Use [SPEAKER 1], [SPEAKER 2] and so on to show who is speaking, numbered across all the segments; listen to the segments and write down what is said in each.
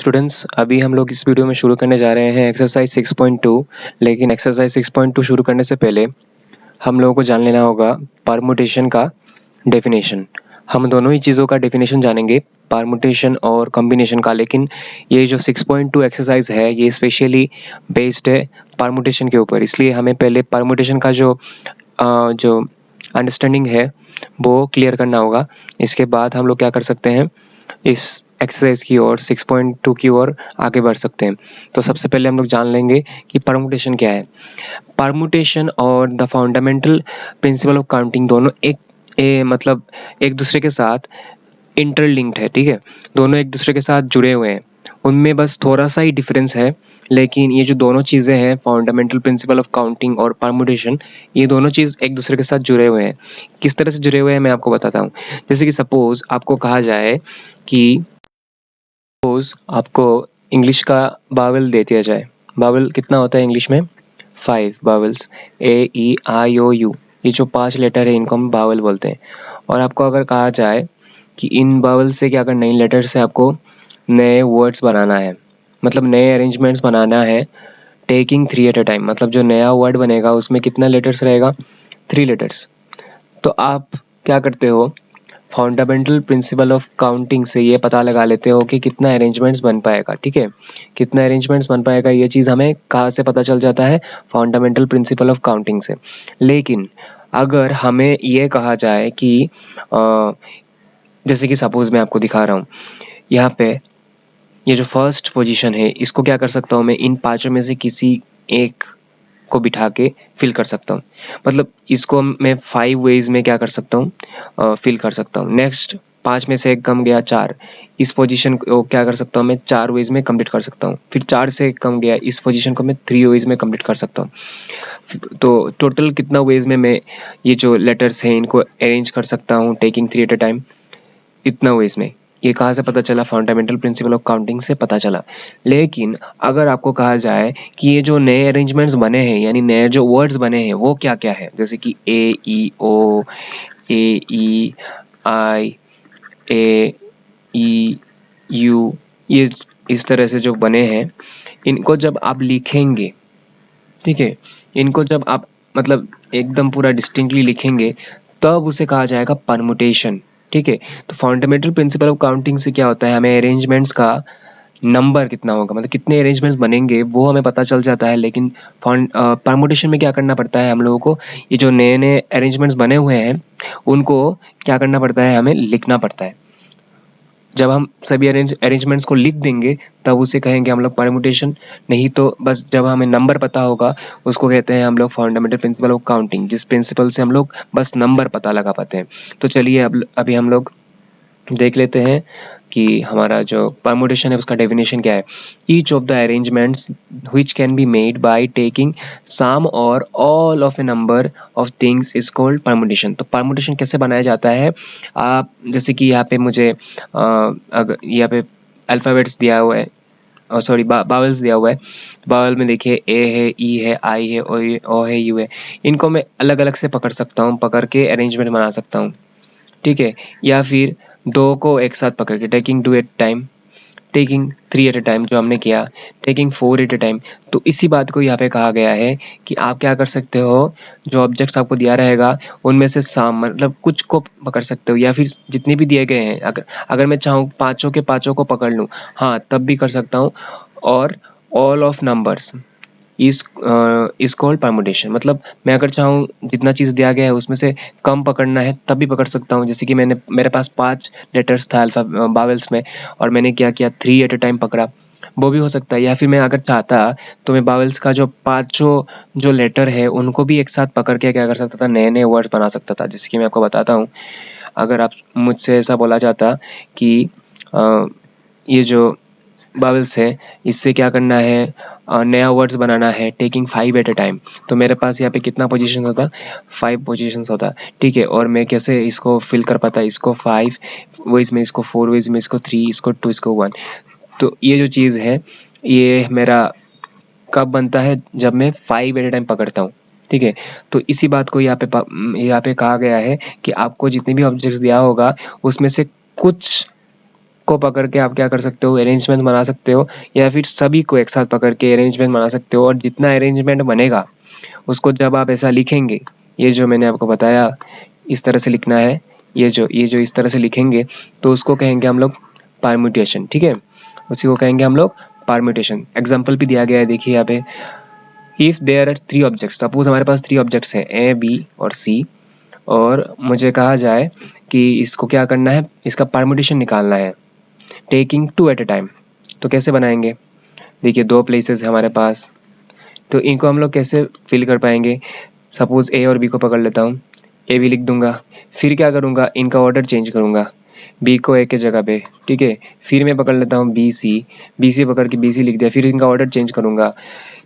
[SPEAKER 1] Students, अभी हम लोग इस वीडियो में शुरू करने जा रहे हैं एक्सरसाइज 6.2। लेकिन एक्सरसाइज 6.2 शुरू करने से पहले हम लोगों को जान लेना होगा परमुटेशन का डेफिनेशन। हम दोनों ही चीज़ों का डेफिनेशन जानेंगे, परमुटेशन और कॉम्बिनेशन का। लेकिन ये जो 6.2 एक्सरसाइज है ये स्पेशली बेस्ड है परमुटेशन के ऊपर, इसलिए हमें पहले परमुटेशन का जो अंडरस्टैंडिंग है वो क्लियर करना होगा। इसके बाद हम लोग क्या कर सकते हैं, इस एक्सरसाइज की ओर 6.2 की ओर आगे बढ़ सकते हैं। तो सबसे पहले हम लोग जान लेंगे कि परमुटेशन क्या है। परमुटेशन और the fundamental principle of counting दोनों मतलब एक दूसरे के साथ इंटरलिंक्ड है, ठीक है। दोनों एक दूसरे के साथ जुड़े हुए हैं, उनमें बस थोड़ा सा ही डिफरेंस है। लेकिन ये जो दोनों चीज़ें हैं, फंडामेंटल प्रिंसिपल ऑफ काउंटिंग और परमुटेशन, ये दोनों चीज़ एक दूसरे के साथ जुड़े हुए हैं। किस तरह से जुड़े हुए हैं मैं आपको बताता हूँ। जैसे कि सपोज आपको कहा जाए कि सपोज आपको इंग्लिश का बावल दे दिया जाए। बावल कितना होता है इंग्लिश में? 5 bowels, A E I O U। ये जो 5 लेटर है इनको हम बावल बोलते हैं। और आपको अगर कहा जाए कि इन बावल से क्या करना है, इन लेटर से आपको नए वर्ड्स बनाना है, मतलब नए अरेंजमेंट्स बनाना है, टेकिंग 3 एट अ टाइम। मतलब जो नया वर्ड बनेगा उसमें कितना लेटर्स रहेगा? 3 लेटर्स। तो आप क्या करते हो, फंडामेंटल प्रिंसिपल ऑफ काउंटिंग से ये पता लगा लेते हो कि कितना अरेंजमेंट्स बन पाएगा, ठीक है। कितना अरेंजमेंट्स बन पाएगा ये चीज़ हमें कहाँ से पता चल जाता है? फंडामेंटल प्रिंसिपल ऑफ काउंटिंग से। लेकिन अगर हमें ये कहा जाए कि जैसे कि सपोज मैं आपको दिखा रहा हूँ यहाँ पे, ये जो फर्स्ट पोजीशन है इसको क्या कर सकता हूँ मैं, इन पांचों में से किसी एक को बिठा के फिल कर सकता हूँ। मतलब इसको मैं 5 वेज में क्या कर सकता हूँ, फिल कर सकता हूँ। नेक्स्ट 5 में से एक कम गया 4, इस पोजीशन को क्या कर सकता हूँ मैं 4 वेज में कंप्लीट कर सकता हूँ। फिर 4 से एक कम गया, इस पोजीशन को मैं 3 वेज में कंप्लीट कर सकता हूँ। तो टोटल कितना वेज में मैं ये जो लेटर्स हैं इनको अरेंज कर सकता हूँ टेकिंग 3 एट अ टाइम? इतना वेज में। ये कहाँ से पता चला? फंडामेंटल प्रिंसिपल ऑफ काउंटिंग से पता चला। लेकिन अगर आपको कहा जाए कि ये जो नए अरेंजमेंट्स बने हैं, यानी नए जो वर्ड्स बने हैं वो क्या क्या है, जैसे कि A E O, A E I A E U, ये इस तरह से जो बने हैं, इनको जब आप लिखेंगे, ठीक है, इनको जब आप मतलब एकदम पूरा डिस्टिंक्टली लिखेंगे तब उसे कहा जाएगा परमुटेशन, ठीक है। तो फंडामेंटल प्रिंसिपल ऑफ काउंटिंग से क्या होता है, हमें अरेंजमेंट्स का नंबर कितना होगा, मतलब कितने अरेंजमेंट्स बनेंगे वो हमें पता चल जाता है। लेकिन परमुटेशन में क्या करना पड़ता है हम लोगों को, ये जो नए नए अरेंजमेंट्स बने हुए हैं उनको क्या करना पड़ता है, हमें लिखना पड़ता है। जब हम सभी अरेंजमेंट्स को लिख देंगे तब उसे कहेंगे हम लोग परमुटेशन। नहीं तो बस जब हमें नंबर पता होगा उसको कहते हैं हम लोग फंडामेंटल प्रिंसिपल ऑफ काउंटिंग, जिस प्रिंसिपल से हम लोग बस नंबर पता लगा पाते हैं। तो चलिए अब अभी हम लोग देख लेते हैं कि हमारा जो परमुटेशन है उसका डेफिनेशन क्या है। Each of the arrangements which can be made by taking some और all of a number of things is called permutation. तो परमुटेशन कैसे बनाया जाता है, आप जैसे कि यहाँ पे मुझे अगर यहाँ पे अल्फ़ाबेट्स दिया हुआ है, सॉरी बावल्स दिया हुआ है। बावल में देखिए ए है, ई है, आई है, ओ है, यू है। इनको मैं अलग अलग से पकड़ सकता हूँ, पकड़ के अरेंजमेंट बना सकता हूँ, ठीक है। या फिर दो को एक साथ पकड़ के taking 2 at time, taking 3 at a time जो हमने किया, टेकिंग 4 एट अ टाइम। तो इसी बात को यहाँ पे कहा गया है कि आप क्या कर सकते हो, जो ऑब्जेक्ट्स आपको दिया रहेगा उनमें से साम मतलब कुछ को पकड़ सकते हो, या फिर जितने भी दिए गए हैं अगर अगर मैं चाहूँ पाँचों के पाँचों को पकड़ लूँ, हाँ तब भी कर सकता हूँ। और all of numbers is called permutation. मतलब मैं अगर चाहूँ जितना चीज़ दिया गया है उसमें से कम पकड़ना है तब भी पकड़ सकता हूँ। जैसे कि मेरे पास 5 लेटर्स था अल्फा बावल्स में, और मैंने क्या किया 3 एट अ टाइम पकड़ा, वो भी हो सकता है। या फिर मैं अगर चाहता तो मैं बावल्स का जो पाँचों जो लेटर है उनको भी एक साथ पकड़ के क्या कर सकता था, नए नए वर्ड्स बना सकता था। जैसे कि मैं आपको बताता हूँ, अगर आप मुझसे ऐसा बोला जाता कि ये जो बावल्स है इससे क्या करना है, नया वर्ड्स बनाना है टेकिंग 5 एट अ टाइम, तो मेरे पास यहाँ पे कितना पोजीशन होता, 5 पोजीशंस होता, ठीक है। और मैं कैसे इसको फिल कर पाता, इसको 5 वेज में, इसको 4 वेज में, इसको 3, इसको 2, इसको 1। तो ये जो चीज़ है ये मेरा कब बनता है, जब मैं 5 एट अ टाइम पकड़ता हूँ, ठीक है। तो इसी बात को यहाँ पे कहा गया है कि आपको जितने भी ऑब्जेक्ट्स दिया होगा उसमें से कुछ को पकड़ के आप क्या कर सकते हो, अरेंजमेंट बना सकते हो, या फिर सभी को एक साथ पकड़ के अरेंजमेंट बना सकते हो। और जितना अरेंजमेंट बनेगा उसको जब आप ऐसा लिखेंगे, ये जो मैंने आपको बताया इस तरह से लिखना है, ये जो इस तरह से लिखेंगे तो उसको कहेंगे हम लोग परम्यूटेशन। ठीक है, उसी को कहेंगे हम लोग परम्यूटेशन। एग्जाम्पल भी दिया गया है, देखिए यहाँ पे, if there are 3 objects, suppose हमारे पास 3 ऑब्जेक्ट्स हैं ए, बी और सी, और मुझे कहा जाए कि इसको क्या करना है, इसका परम्यूटेशन निकालना है टेकिंग 2 एट ए टाइम। तो कैसे बनाएंगे, देखिए 2 प्लेसेस है हमारे पास, तो इनको हम लोग कैसे फिल कर पाएंगे। सपोज ए और बी को पकड़ लेता हूँ, ए बी लिख दूंगा, फिर क्या करूँगा, इनका ऑर्डर चेंज करूँगा, बी को ए के जगह पे, ठीक है। फिर मैं पकड़ लेता हूँ बी सी पकड़ के बी सी लिख दिया, फिर इनका ऑर्डर चेंज करूँगा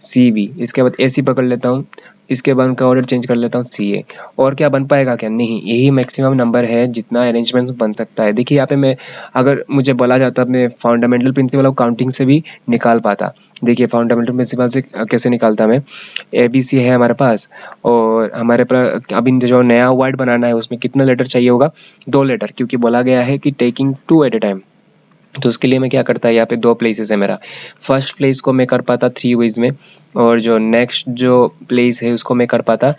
[SPEAKER 1] सी बी, इसके बाद ए सी पकड़ लेता हूँ, इसके बाद उनका ऑर्डर चेंज कर लेता हूँ सी ए। और क्या बन पाएगा क्या, नहीं, यही मैक्सिमम नंबर है जितना अरेंजमेंट बन सकता है। देखिए यहाँ पे मैं, अगर मुझे बोला जाता मैं फंडामेंटल प्रिंसिपल ऑफ काउंटिंग से भी निकाल पाता। देखिए फंडामेंटल प्रिंसिपल से कैसे निकालता मैं, ए बी सी है हमारे पास, और हमारे पास अभी जो नया वर्ड बनाना है उसमें कितना लेटर चाहिए होगा, 2 लेटर, क्योंकि बोला गया है कि टेकिंग 2 एट ए टाइम। तो उसके लिए मैं क्या करता है, यहाँ पे 2 प्लेसेस है मेरा, फर्स्ट प्लेस को मैं कर पाता 3 वेज में, और जो नेक्स्ट जो प्लेस है उसको मैं कर पाता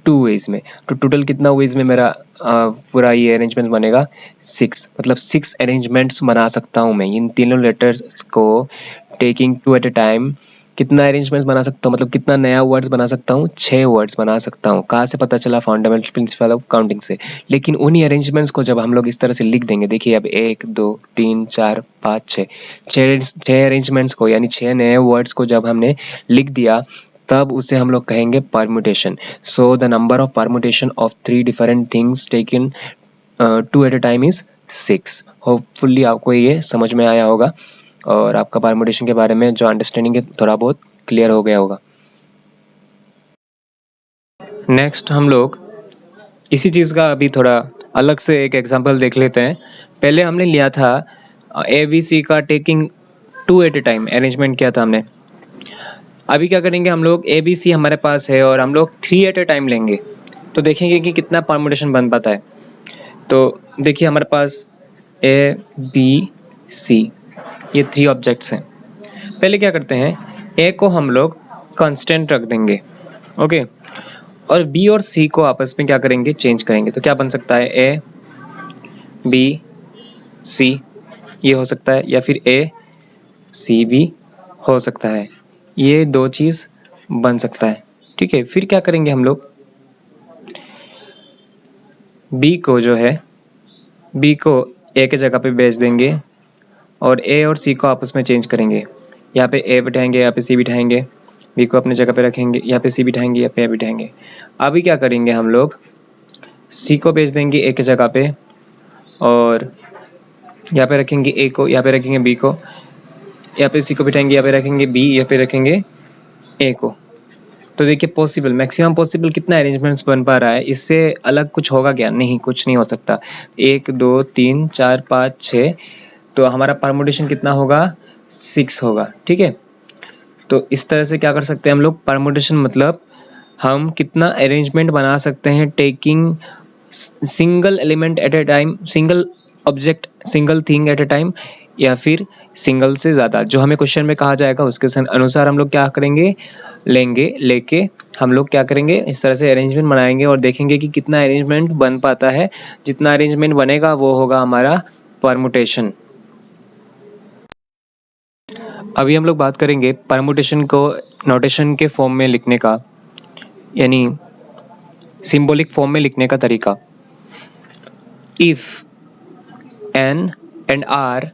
[SPEAKER 1] 2 वेज में। तो टोटल कितना वेज में मेरा पूरा ये अरेंजमेंट बनेगा, 6, मतलब 6 अरेंजमेंट्स बना सकता हूँ मैं इन तीनों लेटर्स को टेकिंग 2 एट ए टाइम। कितना अरेंजमेंट्स बना सकता हूँ, मतलब कितना नया वर्ड्स बना सकता हूँ, 6 वर्ड्स बना सकता हूँ। कहाँ से पता चला, फंडामेंटल प्रिंसिपल ऑफ काउंटिंग से। लेकिन उन्हीं अरेंजमेंट्स को जब हम लोग इस तरह से लिख देंगे, देखिए अब 1 2 3 4 5 6 अरेंजमेंट्स को, यानी 6 नए वर्ड्स को जब हमने लिख दिया, तब उसे हम लोग कहेंगे permutation. So the number of permutation of 3 different things taken 2 eight a time is 6। Hopefully आपको ये समझ में आया होगा, और आपका परम्यूटेशन के बारे में जो अंडरस्टैंडिंग है थोड़ा बहुत क्लियर हो गया होगा। नेक्स्ट हम लोग इसी चीज़ का अभी थोड़ा अलग से एक एग्जांपल देख लेते हैं। पहले हमने लिया था ए बी सी का taking 2 at a time arrangement किया था हमने। अभी क्या करेंगे, हम लोग ए बी सी हमारे पास है और हम लोग 3 एट ए टाइम लेंगे, तो देखेंगे कि कितना परम्यूटेशन बन पाता है। तो देखिए हमारे पास ए बी सी ये 3 ऑब्जेक्ट्स हैं। पहले क्या करते हैं, ए को हम लोग कांस्टेंट रख देंगे, ओके, और बी और सी को आपस में क्या करेंगे, चेंज करेंगे। तो क्या बन सकता है, ए बी सी ये हो सकता है, या फिर ए सी बी हो सकता है, ये 2 चीज़ बन सकता है। ठीक है, फिर क्या करेंगे हम लोग, बी को जो है, बी को ए के जगह पे भेज देंगे, और ए और सी को आपस में चेंज करेंगे। यहाँ पे ए बिठाएंगे, यहाँ पे सी बिठाएंगे, बी को अपने जगह पे रखेंगे, यहाँ पे सी बिठाएंगे, यहाँ पे ए बिठाएंगे। अभी क्या करेंगे, हम लोग सी को भेज देंगे ए के जगह पे, और यहाँ पे रखेंगे ए को, यहाँ पे रखेंगे बी को, यहाँ पे सी को बिठाएंगे, यहाँ पे रखेंगे बी, यहाँ पे रखेंगे ए को। तो देखिए पॉसिबल, मैक्सिमम पॉसिबल कितना अरेंजमेंट्स बन पा रहा है, इससे अलग कुछ होगा क्या, नहीं, कुछ नहीं हो सकता। 1 2 3 4 5 6, तो हमारा परम्यूटेशन कितना होगा, 6 होगा। ठीक है, तो इस तरह से क्या कर सकते हैं हम लोग, परम्यूटेशन मतलब हम कितना अरेंजमेंट बना सकते हैं taking single element at a time, single object, single thing at a time, या फिर सिंगल से ज़्यादा, जो हमें क्वेश्चन में कहा जाएगा उसके अनुसार हम लोग क्या करेंगे, लेके हम लोग क्या करेंगे, इस तरह से अरेंजमेंट बनाएंगे और देखेंगे कि कितना अरेंजमेंट बन पाता है। जितना अरेंजमेंट बनेगा वो होगा हमारा परम्यूटेशन। अभी हम लोग बात करेंगे परम्यूटेशन को नोटेशन के फॉर्म में लिखने का, यानी सिंबॉलिक फॉर्म में लिखने का तरीका। If n and r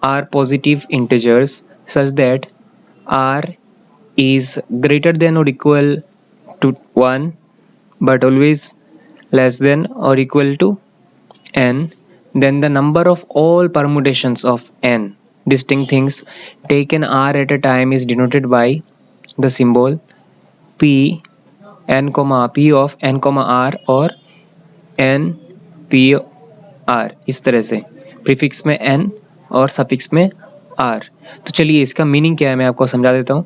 [SPEAKER 1] are positive integers such that r is greater than or equal to 1 but always less than or equal to n, then the number of all permutations of n distinct things taken r at a time is denoted by the symbol p n p of n r or n p r, इस तरह से prefix में n और suffix में r। तो चलिए इसका meaning क्या है मैं आपको समझा देता हूँ।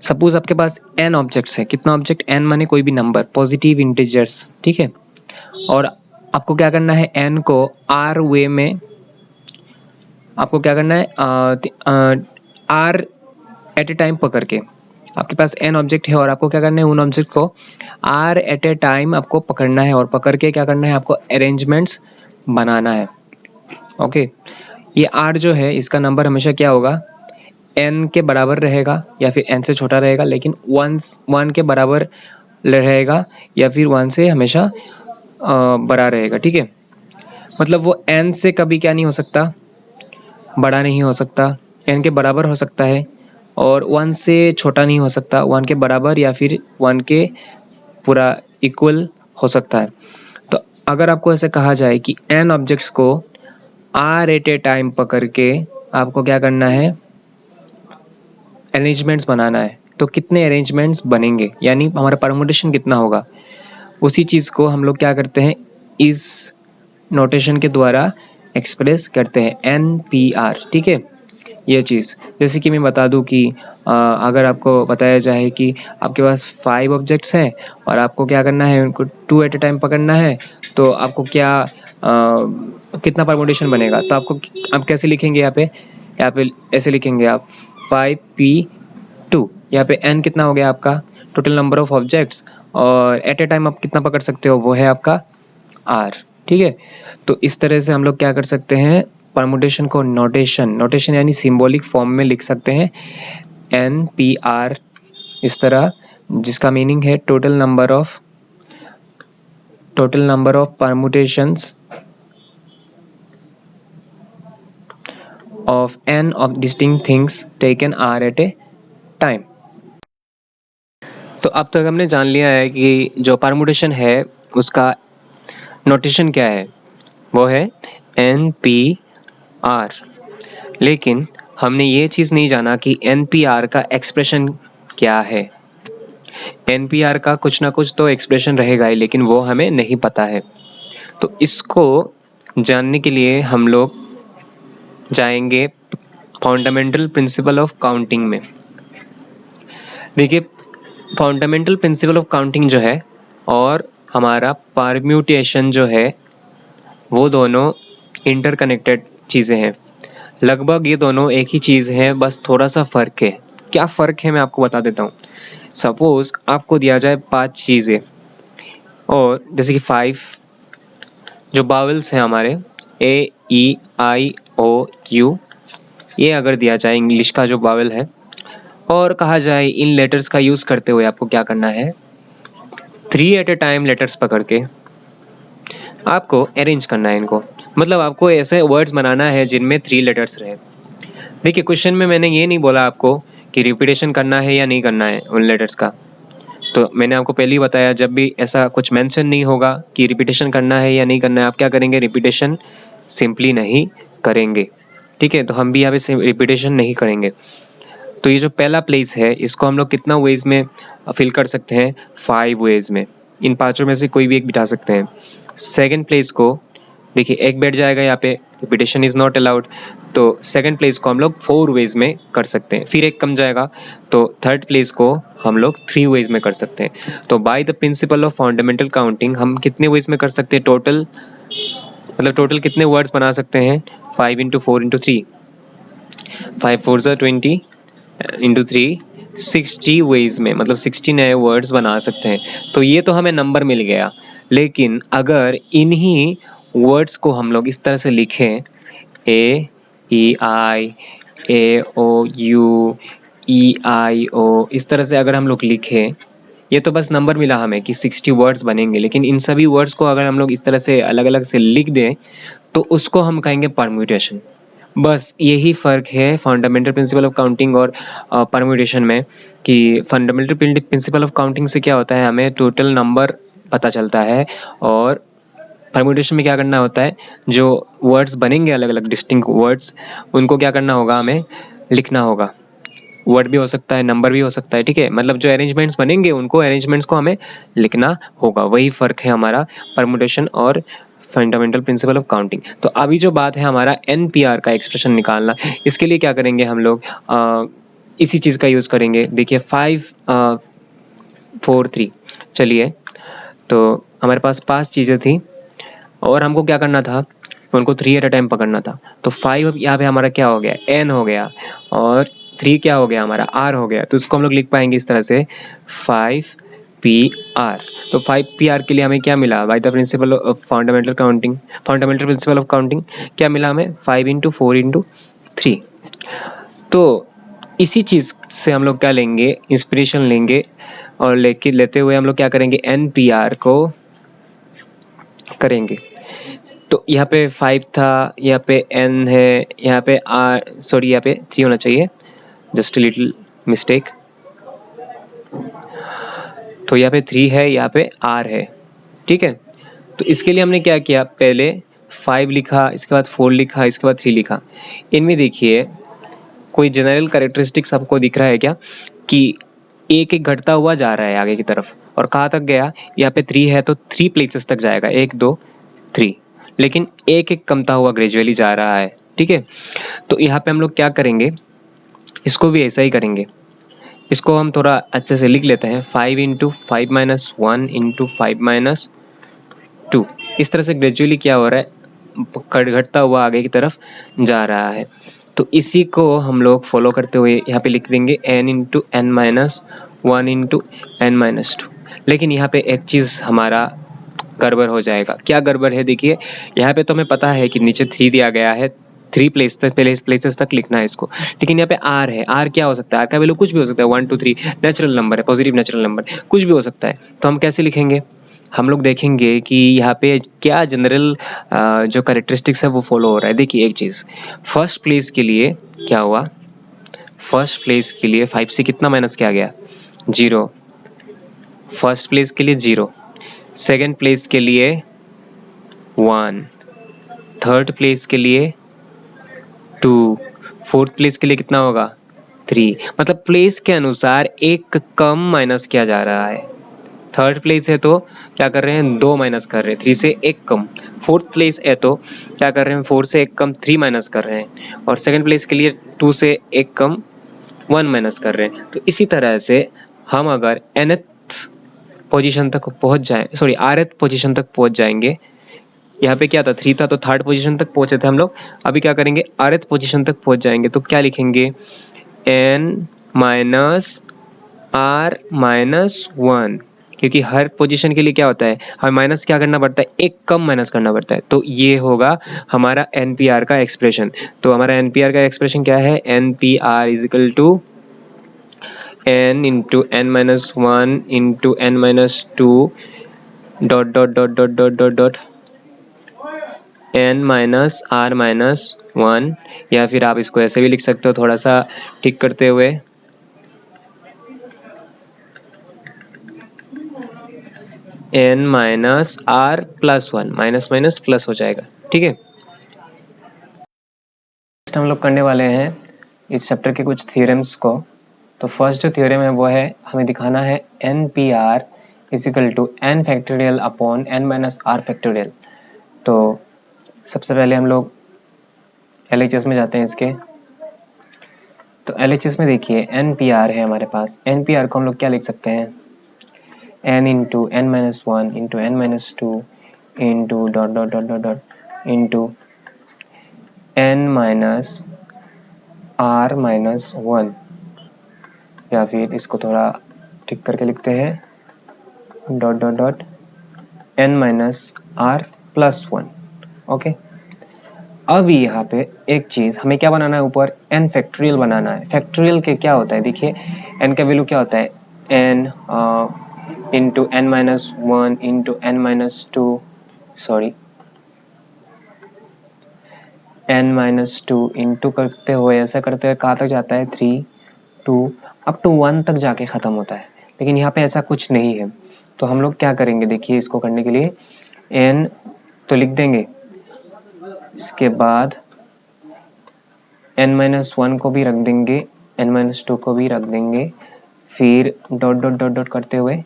[SPEAKER 1] सपोज आपके पास n ऑब्जेक्ट्स है, कितना ऑब्जेक्ट, n माने कोई भी नंबर, पॉजिटिव इंटीजर्स, ठीक है, और आपको क्या करना है, n को r वे में आपको क्या करना है, आर एट ए टाइम पकड़ के, आपके पास एन ऑब्जेक्ट है और आपको क्या करना है, उन ऑब्जेक्ट को आर एट ए टाइम आपको पकड़ना है और पकड़ के क्या करना है, आपको अरेंजमेंट्स बनाना है। ओके, ये आर जो है इसका नंबर हमेशा क्या होगा, एन के बराबर रहेगा या फिर एन से छोटा रहेगा, लेकिन वन के बराबर रहेगा या फिर वन से हमेशा बड़ा रहेगा। ठीक है, मतलब वो एन से कभी क्या नहीं हो सकता, बड़ा नहीं हो सकता, एन के बराबर हो सकता है, और वन से छोटा नहीं हो सकता, वन के बराबर या फिर वन के पूरा इक्वल हो सकता है। तो अगर आपको ऐसे कहा जाए कि एन ऑब्जेक्ट्स को आर एट ए टाइम पकड़ के आपको क्या करना है, अरेंजमेंट्स बनाना है, तो कितने अरेंजमेंट्स बनेंगे, यानी हमारा परमुटेशन कितना होगा, उसी चीज़ को हम लोग क्या करते हैं, इस नोटेशन के द्वारा एक्सप्रेस करते हैं, एन पी आर। ठीक है, ये चीज़ जैसे कि मैं बता दूं कि अगर आपको बताया जाए कि आपके पास 5 ऑब्जेक्ट्स हैं और आपको क्या करना है, उनको 2 एट ए टाइम पकड़ना है, तो आपको क्या कितना परमुटेशन बनेगा, तो आपको आप कैसे लिखेंगे, यहाँ पे ऐसे लिखेंगे आप 5p2, यहाँ पे n कितना हो गया आपका, टोटल नंबर ऑफ ऑब्जेक्ट्स, और एट ए टाइम आप कितना पकड़ सकते हो, वो है आपका r। ठीक है, तो इस तरह से हम लोग क्या कर सकते हैं, परमुटेशन को नोटेशन यानी सिंबॉलिक फॉर्म में लिख सकते हैं, एन पी आर, इस तरह, जिसका मीनिंग है total number of permutations of n of distinct things taken r at a time। तो अब तक हमने जान लिया है कि जो परमुटेशन है उसका नोटेशन क्या है, वो है एन पी आर। लेकिन हमने ये चीज़ नहीं जाना कि एन पी आर का एक्सप्रेशन क्या है। एन पी आर का कुछ ना कुछ तो एक्सप्रेशन रहेगा ही, लेकिन वो हमें नहीं पता है। तो इसको जानने के लिए हम लोग जाएंगे फंडामेंटल प्रिंसिपल ऑफ काउंटिंग में। देखिए, फंडामेंटल प्रिंसिपल ऑफ काउंटिंग जो है और हमारा परम्यूटेशन जो है, वो दोनों इंटरकनेक्टेड चीज़ें हैं। लगभग ये दोनों एक ही चीज़ है, बस थोड़ा सा फ़र्क है। क्या फ़र्क है मैं आपको बता देता हूँ। सपोज़ आपको दिया जाए 5 चीज़ें, और जैसे कि 5 जो बावल्स हैं हमारे, ए ई आई ओ यू, ये अगर दिया जाए इंग्लिश का जो बावल है, और कहा जाए इन लेटर्स का यूज़ करते हुए आपको क्या करना है, 3 एट ए टाइम लेटर्स पकड़ के आपको अरेंज करना है इनको, मतलब आपको ऐसे वर्ड्स बनाना है जिनमें 3 लेटर्स रहे। देखिए, क्वेश्चन में मैंने ये नहीं बोला आपको कि रिपीटेशन करना है या नहीं करना है उन लेटर्स का, तो मैंने आपको पहले ही बताया, जब भी ऐसा कुछ मेंशन नहीं होगा कि रिपीटेशन करना है या नहीं करना है, आप क्या करेंगे, रिपीटेशन सिंपली नहीं करेंगे। ठीक है, तो हम भी यहाँ पे रिपीटेशन नहीं करेंगे। तो ये जो पहला प्लेस है, इसको हम लोग कितना वेज में फिल कर सकते हैं, 5 वेज में। इन पांचों में से कोई भी एक बिठा सकते हैं। सेकंड प्लेस को देखिए, एक बैठ जाएगा यहाँ पे, रिपीटेशन इज नॉट अलाउड, तो सेकंड प्लेस को हम लोग 4 वेज में कर सकते हैं। फिर एक कम जाएगा, तो थर्ड प्लेस को हम लोग 3 वेज में कर सकते हैं। तो by the principle of fundamental counting हम कितने वेज में कर सकते हैं, टोटल कितने वर्ड्स बना सकते हैं, 5 इंटू 4 इंटू 3, 5 4 ज़ा 20 इंटू 3, 60 वेज में, मतलब 60 नए वर्ड्स बना सकते हैं। तो ये तो हमें नंबर मिल गया, लेकिन अगर इन्हीं वर्ड्स को हम लोग इस तरह से लिखें, ए ई आई ए ओ यू ई आई ओ, इस तरह से अगर हम लोग लिखें, ये तो बस नंबर मिला हमें कि 60 वर्ड्स बनेंगे, लेकिन इन सभी वर्ड्स को अगर हम लोग इस तरह से अलग अलग से लिख दें, तो उसको हम कहेंगे परम्यूटेशन। बस यही फ़र्क है फंडामेंटल प्रिंसिपल ऑफ काउंटिंग और परम्यूटेशन में, कि फंडामेंटल प्रिंसिपल ऑफ काउंटिंग से क्या होता है, हमें टोटल नंबर पता चलता है, और परम्यूटेशन में क्या करना होता है, जो वर्ड्स बनेंगे अलग अलग डिस्टिंक्ट वर्ड्स, उनको क्या करना होगा, हमें लिखना होगा। वर्ड भी हो सकता है, नंबर भी हो सकता है। ठीक है, मतलब जो अरेंजमेंट्स बनेंगे उनको, अरेंजमेंट्स को हमें लिखना होगा। वही फ़र्क है हमारा परम्यूटेशन और फंडामेंटल प्रिंसिपल ऑफ काउंटिंग। तो अभी जो बात है हमारा एनपीआर का एक्सप्रेशन निकालना, इसके लिए क्या करेंगे हम लोग, इसी चीज़ का यूज़ करेंगे। देखिए 5 4 3, चलिए, तो हमारे पास 5 चीज़ें थी और हमको क्या करना था, उनको 3 एट अ टाइम पकड़ना था। तो 5 अब यहाँ पे हमारा क्या हो गया, n हो गया, और 3 क्या हो गया हमारा, r हो गया। तो इसको हम लोग लिख पाएंगे इस तरह से 5pr। तो 5pr के लिए हमें क्या मिला, by the principle of fundamental counting, fundamental principle of counting क्या मिला हमें, 5 × 4 × 3। तो इसी चीज़ से हम लोग क्या लेंगे, इंस्पिरेशन लेंगे, और लेते हुए हम लोग क्या करेंगे, NPR को करेंगे। तो यहाँ पे 5 था, यहाँ पे n है, यहाँ पे r, सॉरी यहाँ पे 3 होना चाहिए, जस्ट लिटिल मिस्टेक। तो यहाँ पे 3 है, यहाँ पे r है, ठीक है। तो इसके लिए हमने क्या किया, पहले 5 लिखा, इसके बाद 4 लिखा, इसके बाद 3 लिखा। इनमें देखिए कोई जनरल कैरेक्टरिस्टिक्स आपको दिख रहा है क्या, कि एक एक घटता हुआ जा रहा है आगे की तरफ, और कहाँ तक गया, यहाँ पे 3 है तो 3 प्लेसेस तक जाएगा, 1 2 3, लेकिन एक एक कमता हुआ ग्रेजुअली जा रहा है, ठीक है। तो यहाँ पे हम लोग क्या करेंगे, इसको भी ऐसा ही करेंगे। इसको हम थोड़ा अच्छे से लिख लेते हैं, 5 × 5 - 1 × 5 - 2। इस तरह से ग्रेजुअली क्या हो रहा है, घटता हुआ आगे की तरफ जा रहा है। तो इसी को हम लोग फॉलो करते हुए यहाँ पे लिख देंगे n × n - 1 × n - 2। लेकिन यहाँ पे एक चीज़ हमारा गड़बड़ हो जाएगा। क्या गड़बड़ है, देखिए यहाँ पे तो हमें पता है कि नीचे 3 दिया गया है, 3 प्लेसेस तक लिखना है इसको, लेकिन यहाँ पे r है। r क्या हो सकता है, r का वैल्यू कुछ भी हो सकता है, 1 2 3 नेचुरल नंबर है, पॉजिटिव नेचुरल नंबर, कुछ भी हो सकता है। तो हम कैसे लिखेंगे, हम लोग देखेंगे कि यहाँ पे क्या जनरल जो कैरेक्टरिस्टिक्स है वो फॉलो हो रहा है। देखिए एक चीज़, फर्स्ट प्लेस के लिए क्या हुआ, फर्स्ट प्लेस के लिए 5 से कितना माइनस किया गया, 0। फर्स्ट प्लेस के लिए 0, सेकेंड प्लेस के लिए 1, थर्ड प्लेस के लिए 2, फोर्थ प्लेस के लिए कितना होगा, 3। मतलब प्लेस के अनुसार एक कम माइनस किया जा रहा है। थर्ड प्लेस है तो क्या कर रहे हैं, 2 माइनस कर रहे हैं, 3 से 1 कम। फोर्थ प्लेस है तो क्या कर रहे हैं, 4 से 1 कम 3 माइनस कर रहे हैं, और सेकंड प्लेस के लिए 2 से 1 कम 1 माइनस कर रहे हैं। तो इसी तरह से हम अगर nth पोजीशन तक पहुंच जाएं, सॉरी rth पोजीशन तक पहुंच जाएंगे, यहाँ पे क्या था, 3 था तो थर्ड पोजीशन तक पहुंचे थे हम लोग, अभी क्या करेंगे, rth पोजीशन तक पहुंच जाएंगे। तो क्या लिखेंगे, n - r - 1, क्योंकि हर पोजीशन के लिए क्या होता है, हमें माइनस क्या करना पड़ता है, एक कम माइनस करना पड़ता है। तो ये होगा हमारा NPR का एक्सप्रेशन। तो हमारा NPR का एक्सप्रेशन क्या है, NPR = n × n - 1 × n - 2 ... n - r - 1, या फिर आप इसको ऐसे भी लिख सकते हो थोड़ा सा ठीक करते हुए, n - r + 1, minus minus plus हो जाएगा, ठीक है। हम लोग करने वाले हैं इस चैप्टर के कुछ थ्योरम्स को। तो फर्स्ट जो थ्योरम है वो है, हमें दिखाना है NPR = n factorial upon n - r factorial. तो सबसे पहले हम लोग LHS में जाते हैं इसके। तो LHS में देखिए NPR है हमारे पास, NPR को हम लोग क्या लिख सकते हैं, n × n - 1 × n - 2 n - r - 1, या फिर इसको थोड़ा ठीक करके लिखते हैं n - r + 1, ओके। अब यहाँ पे एक चीज़ हमें क्या बनाना है, ऊपर n फैक्टोरियल बनाना है। फैक्टोरियल के क्या होता है, देखिए n का वैल्यू क्या होता है, n × n - 1 × n - 2, sorry n - 2 into करते हुए, ऐसा करते हुए कहाँ तक जाता है, 3 2 अप टू 1 तक जाके ख़त्म होता है। लेकिन यहाँ पे ऐसा कुछ नहीं है। तो हम लोग क्या करेंगे, देखिए इसको करने के लिए n तो लिख देंगे, इसके बाद n - 1 को भी रख देंगे, n - 2 को भी रख देंगे, फिर डॉट करते हुए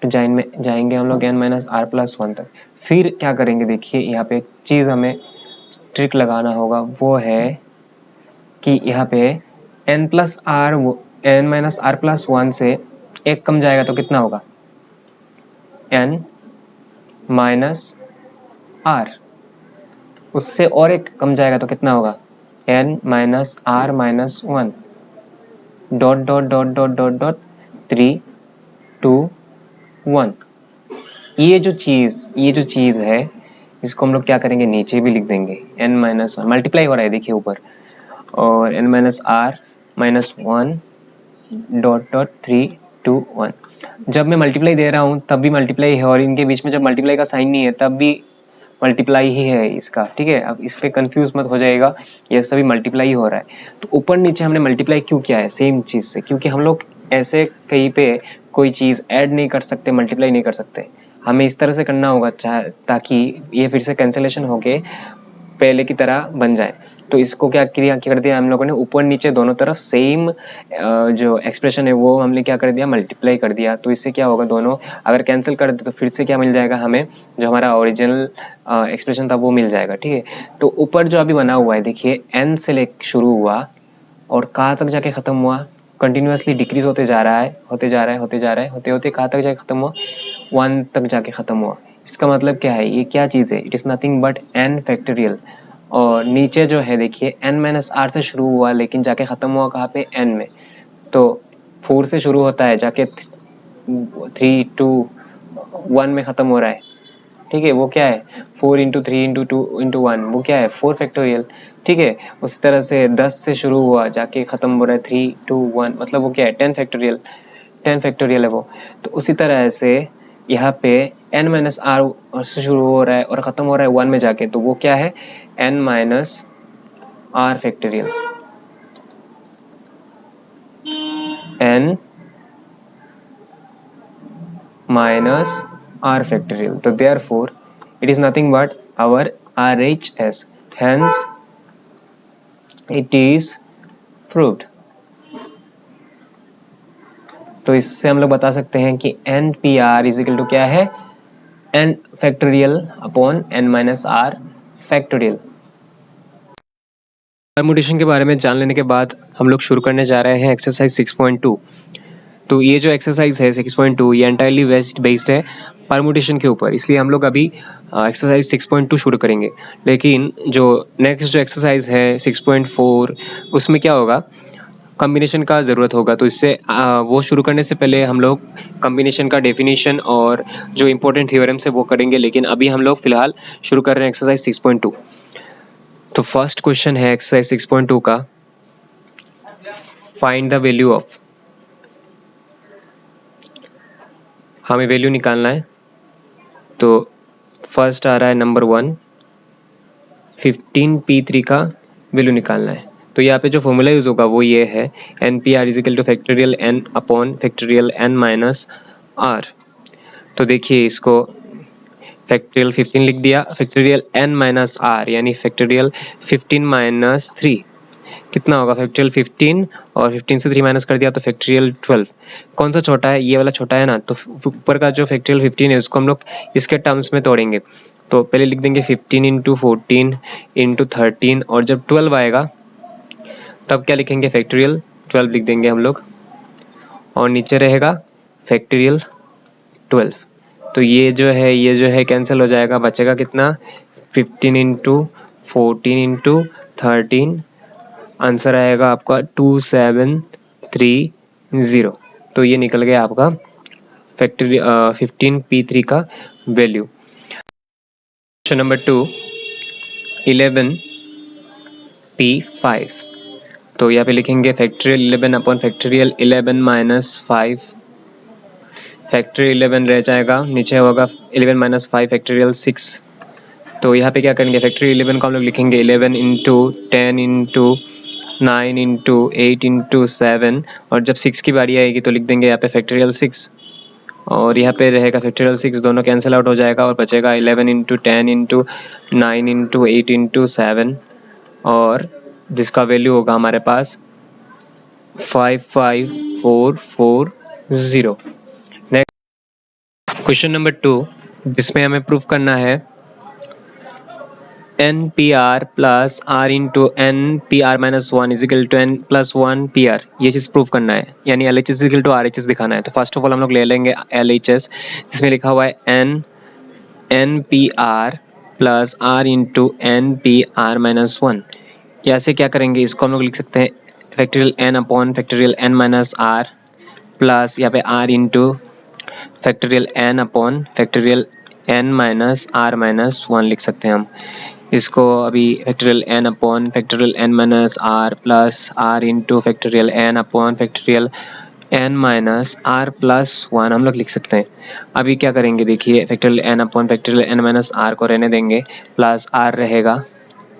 [SPEAKER 1] जाएंगे हम लोग n - r + 1 तक। फिर क्या करेंगे, देखिए यहाँ पे एक चीज़ हमें ट्रिक लगाना होगा, वो है कि यहाँ पे n - r + 1 से एक कम जाएगा तो कितना होगा, n - r। उससे और एक कम जाएगा तो कितना होगा, n minus are minus 1 dot dot dot dot dot dot 3 2 1। ये जो चीज है इसको हम लोग क्या करेंगे, नीचे भी लिख देंगे n माइनस 1, मल्टीप्लाई हो रहा है देखिए ऊपर, और n minus are minus 1 dot dot 3 2 1। जब मैं मल्टीप्लाई दे रहा हूँ तब भी मल्टीप्लाई है, और इनके बीच में जब मल्टीप्लाई का साइन नहीं है तब भी मल्टीप्लाई ही है इसका, ठीक है। अब इस पे कंफ्यूज मत हो जाएगा, ये सभी मल्टीप्लाई ही हो रहा है। तो ऊपर नीचे हमने मल्टीप्लाई क्यों किया है सेम चीज से, क्योंकि हम लोग ऐसे कहीं पे कोई चीज ऐड नहीं कर सकते, मल्टीप्लाई नहीं कर सकते, हमें इस तरह से करना होगा ताकि ये फिर से कैंसिलेशन होके पहले की तरह बन जाए। तो इसको क्या कर दिया हम लोगों ने, ऊपर नीचे दोनों तरफ सेम जो एक्सप्रेशन है वो हमने क्या कर दिया, मल्टीप्लाई कर दिया। तो इससे क्या होगा, दोनों अगर कैंसिल कर दे तो फिर से क्या मिल जाएगा हमें, जो हमारा ओरिजिनल एक्सप्रेशन था वो मिल जाएगा, ठीक है। तो ऊपर जो अभी बना हुआ है देखिए, एन से लेकर शुरू हुआ और कहाँ तक जाके खत्म हुआ, कंटिन्यूअसली डिक्रीज होते जा रहा है, होते होते कहाँ तक जाके खत्म हुआ, 1 तक जाके खत्म हुआ। इसका मतलब क्या है, ये क्या चीज है, it is nothing but n factorial. और नीचे जो है देखिए n माइनस आर से शुरू हुआ लेकिन जाके खत्म हुआ कहाँ पे, n में। तो 4 से शुरू होता है जाके 3 2 1 में खत्म हो रहा है, ठीक है। वो क्या है, 4 इंटू 3 इंटू 2 इंटू 1, वो क्या है 4 फैक्टोरियल, ठीक है। उसी तरह से 10 से शुरू हुआ जाके खत्म हो रहा है 3 2 1, मतलब वो क्या है 10 फैक्टोरियल, 10 फैक्टोरियल है वो। तो उसी तरह से यहाँ पे n माइनस आर से शुरू हो रहा है और खत्म हो रहा है 1 में जाके, तो वो क्या है n minus r factorial, n minus r factorial. तो therefore it is nothing but our RHS, hence it is proved। तो इससे हम लोग बता सकते हैं कि N P r is equal to क्या है, n factorial upon n minus r factorial. Permutation के बारे में जान लेने के बाद हम लोग शुरू करने जा रहे हैं एक्सरसाइज 6.2। तो ये जो एक्सरसाइज है 6.2 ये एंटायरली बेस्ड है परमुटेशन के ऊपर, इसलिए हम लोग अभी एक्सरसाइज 6.2 शुरू करेंगे। लेकिन जो नेक्स्ट जो एक्सरसाइज है 6.4 उसमें क्या होगा, कॉम्बिनेशन का ज़रूरत होगा। तो इससे वो शुरू करने से पहले हम लोग कॉम्बिनेशन का डेफिनेशन और जो इम्पोर्टेंट थ्योरम्स है वो करेंगे। लेकिन अभी हम लोग फिलहाल शुरू कर रहे हैं एक्सरसाइज 6.2। तो फर्स्ट क्वेश्चन है एक्सरसाइज 6.2 का, फाइंड द वैल्यू ऑफ, हमें वैल्यू निकालना है। तो फर्स्ट आ रहा है नंबर 1, 15p3 का वैल्यू निकालना है। तो यहाँ पे जो फॉर्मूला यूज होगा वो ये है, N P r is equal to factorial N upon factorial N minus are. तो देखिए इसको फैक्टोरियल 15 लिख दिया, फैक्टोरियल एन माइनस आर यानी फैक्टोरियल 15 माइनस 3 कितना होगा, फैक्टोरियल 15 और 15 से 3 माइनस कर दिया तो फैक्टोरियल 12। कौन सा छोटा है, ये वाला छोटा है ना, तो ऊपर का जो फैक्टोरियल 15 है उसको हम लोग इसके टर्म्स में तोड़ेंगे। तो पहले लिख देंगे 15 इंटू 14 इंटू 13, और जब 12 आएगा तब क्या लिखेंगे, फैक्टोरियल 12 लिख देंगे हम लोग, और नीचे रहेगा फैक्टोरियल 12। तो ये जो है कैंसिल हो जाएगा, बचेगा कितना 15 इंटू 14 इंटू 13, आंसर आएगा आपका 2730। तो ये निकल गया आपका फैक्टोरियल 15p3 का वैल्यू। Question number 2, 11p5। तो यहाँ पे लिखेंगे factorial 11 upon factorial 11 minus 5, factorial 11 रह जाएगा, नीचे होगा 11 माइनस 5 फैक्टोरियल 6। तो यहाँ पे क्या करेंगे, फैक्टोरियल 11 को हम लोग लिखेंगे 11 इंटू 10 इंटू 9 इंटू 8 इंटू 7, और जब 6 की बारी आएगी तो लिख देंगे यहाँ पे फैक्टोरियल 6, और यहाँ पे रहेगा फैक्टोरियल 6, दोनों कैंसिल आउट हो जाएगा और बचेगा 11 इंटू 10 इंटू 9 इंटू 8 इंटू 7, और जिसका वैल्यू होगा हमारे पास 55440। नेक्स्ट क्वेश्चन नंबर 2, जिसमें हमें प्रूफ करना है N P R plus R into N P R minus 1 is equal to N plus 1 P R, ये चीज़ प्रूफ करना है, यानी L H S is equal to R H S दिखाना है। तो फर्स्ट ऑफ ऑल हम लोग ले लेंगे एल एच एस, जिसमें लिखा हुआ है N P R plus R into N P R minus 1। यहाँ से क्या करेंगे, इसको हम लोग लिख सकते हैं factorial N upon factorial N minus R plus यहाँ पे R into factorial N upon factorial N minus are minus 1 लिख सकते हैं हम इसको। अभी factorial N upon factorial N minus R plus R into factorial N upon factorial N minus R plus 1 हम लोग लिख सकते हैं। अभी क्या करेंगे, देखिए factorial N upon factorial N minus R को रहने देंगे, प्लस आर रहेगा।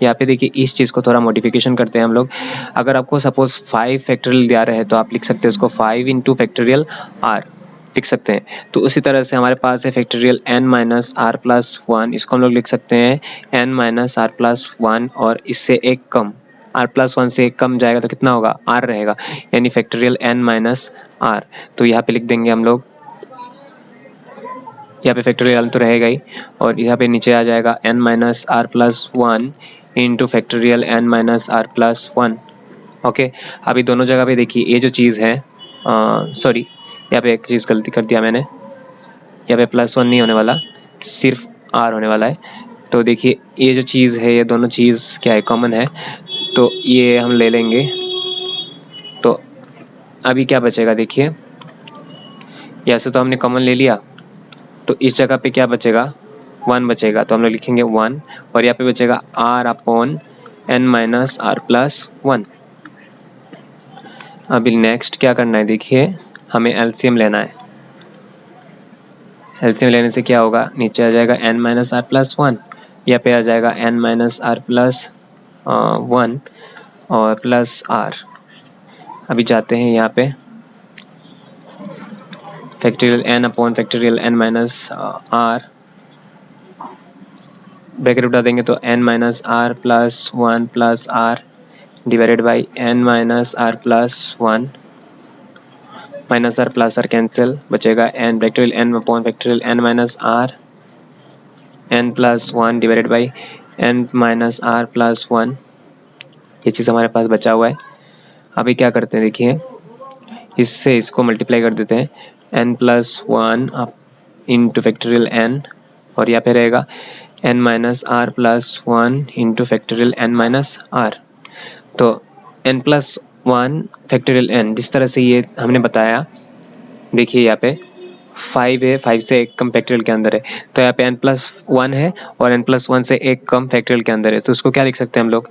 [SPEAKER 1] यहाँ पे देखिए इस चीज़ को थोड़ा मॉडिफिकेशन करते हैं हम लोग। अगर आपको सपोज 5 फैक्टोरियल दिया रहे तो आप लिख सकते हैं उसको 5 इंटू फैक्टोरियल आर लिख सकते हैं। तो उसी तरह से हमारे पास है factorial N minus R plus 1, इसको हम लोग लिख सकते हैं एन माइनस आर प्लस 1 और इससे एक कम आर प्लस 1 से एक कम जाएगा तो कितना होगा, आर रहेगा, यानी फैक्टोरियल एन माइनस आर। तो यहाँ पे लिख देंगे हम लोग, यहाँ पे फैक्टोरियल तो रहेगा ही और यहाँ पे नीचे आ जाएगा N minus R plus 1 into factorial N minus R plus 1। Okay, अभी दोनों जगह पे देखिए ये जो चीज़ है, सॉरी यहाँ पे एक चीज़ गलती कर दिया मैंने, यहाँ पे प्लस 1 नहीं होने वाला, सिर्फ आर होने वाला है। तो देखिए ये जो चीज़ है ये दोनों चीज़ क्या है, कॉमन है, तो ये हम ले लेंगे। तो अभी क्या बचेगा, देखिए यहाँ से तो हमने कॉमन ले लिया, तो इस जगह पे क्या बचेगा, 1 बचेगा, तो हम लोग लिखेंगे 1 और यहाँ पे बचेगा r upon n minus R plus 1। अभी नेक्स्ट क्या करना है, देखिए हमें एलसीएम लेना है। एलसीएम लेने से क्या होगा, नीचे आ जाएगा n माइनस आर प्लस 1, यहाँ पे आ जाएगा n माइनस आर प्लस 1 और प्लस r। अभी जाते हैं यहाँ पे factorial n upon factorial n minus R, bracket उठा देंगे तो n minus R plus 1 plus r divided by n minus R plus 1 minus R plus R cancel, बचेगा n factorial n upon factorial n minus R n plus 1 divided by n minus R plus 1। ये चीज़ हमारे पास बचा हुआ है। अभी क्या करते हैं, देखिए इससे इसको मल्टीप्लाई कर देते हैं, n plus 1 up into factorial n और यहाँ पे रहेगा n minus R plus 1 into factorial n minus are. तो n प्लस 1 फैक्टोरियल n, जिस तरह से ये हमने बताया, देखिए यहाँ पे 5 है, 5 से एक कम फैक्टोरियल के अंदर है, तो यहाँ पे n प्लस 1 है और n प्लस 1 से एक कम फैक्टोरियल के अंदर है, तो उसको क्या लिख सकते हैं हम लोग,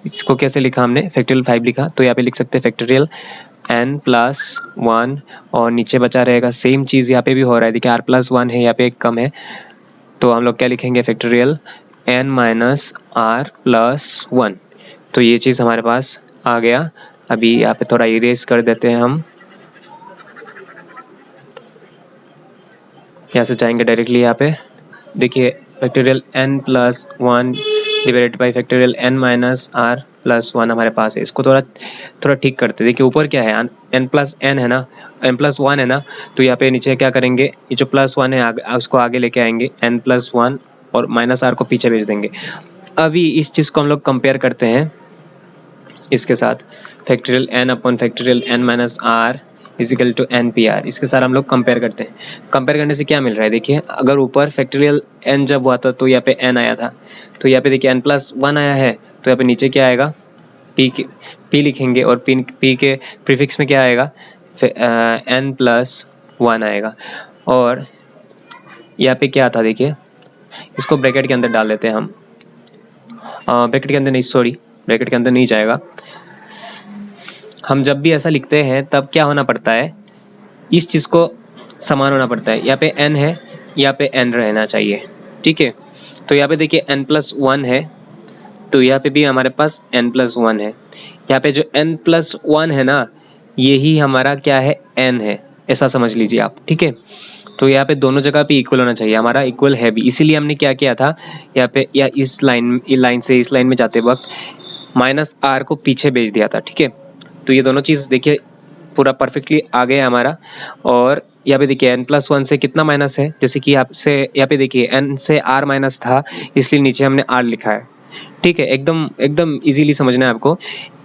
[SPEAKER 1] इसको कैसे लिखा हमने, फैक्टोरियल 5 लिखा, तो यहाँ पे लिख सकते हैं फैक्टोरियल n प्लस 1 और नीचे बचा रहेगा सेम चीज़ यहाँ पे भी हो रहा है, देखिए r प्लस 1 है, यहाँ पे एक कम है, तो हम लोग क्या लिखेंगे, factorial n minus R plus 1। तो ये चीज़ हमारे पास आ गया। अभी यहाँ पे थोड़ा इरेज कर देते हैं हम, यहाँ से जाएंगे डायरेक्टली यहाँ पे, देखिए factorial n plus 1 divided by factorial n minus R plus 1 हमारे पास है। इसको थोड़ा ठीक करते हैं, देखिए ऊपर क्या है, n प्लस n है ना, n प्लस 1 है ना, तो यहाँ पे नीचे क्या करेंगे, ये जो प्लस 1 है उसको आगे लेके आएंगे, n प्लस 1 और माइनस आर को पीछे भेज देंगे। अभी इस चीज़ को हम लोग कंपेयर करते हैं इसके साथ, factorial n upon factorial n minus R is equal to N P R, इसके साथ हम लोग कंपेयर करते हैं। कंपेयर करने से क्या मिल रहा है, देखिए अगर ऊपर फैक्टोरियल n जब हुआ था तो यहाँ पे n आया था, तो यहाँ पे देखिए n प्लस 1 आया है, तो यहाँ पे नीचे क्या आएगा, p लिखेंगे और p के प्रीफिक्स में क्या आएगा, n प्लस 1 आएगा। और यहाँ पे क्या था, देखिए इसको ब्रैकेट के अंदर डाल देते हैं हम, ब्रैकेट के अंदर नहीं, सॉरी ब्रैकेट के अंदर नहीं जाएगा। हम जब भी ऐसा लिखते हैं तब क्या होना पड़ता है, इस चीज़ को समान होना पड़ता है, यहाँ पे n है, यहाँ पे n रहना चाहिए, ठीक है। तो यहाँ पे देखिए n प्लस 1 है, तो यहाँ पे भी हमारे पास n प्लस 1 है, यहाँ पे जो n प्लस 1 है ना, यही हमारा क्या है, n है, ऐसा समझ लीजिए आप, ठीक है। तो यहाँ पे दोनों जगह पे इक्वल होना चाहिए, हमारा इक्वल है भी, इसीलिए हमने क्या किया था यहाँ पे, या इस लाइन से इस लाइन में जाते वक्त माइनस आर को पीछे भेज दिया था, ठीक है। तो ये दोनों चीज़ देखिए पूरा परफेक्टली आ गया हमारा। और यहाँ पे देखिए n प्लस 1 से कितना माइनस है, जैसे कि आपसे यहाँ पे देखिए n से r माइनस था, इसलिए नीचे हमने r लिखा है, ठीक है। एकदम इजीली समझना है आपको,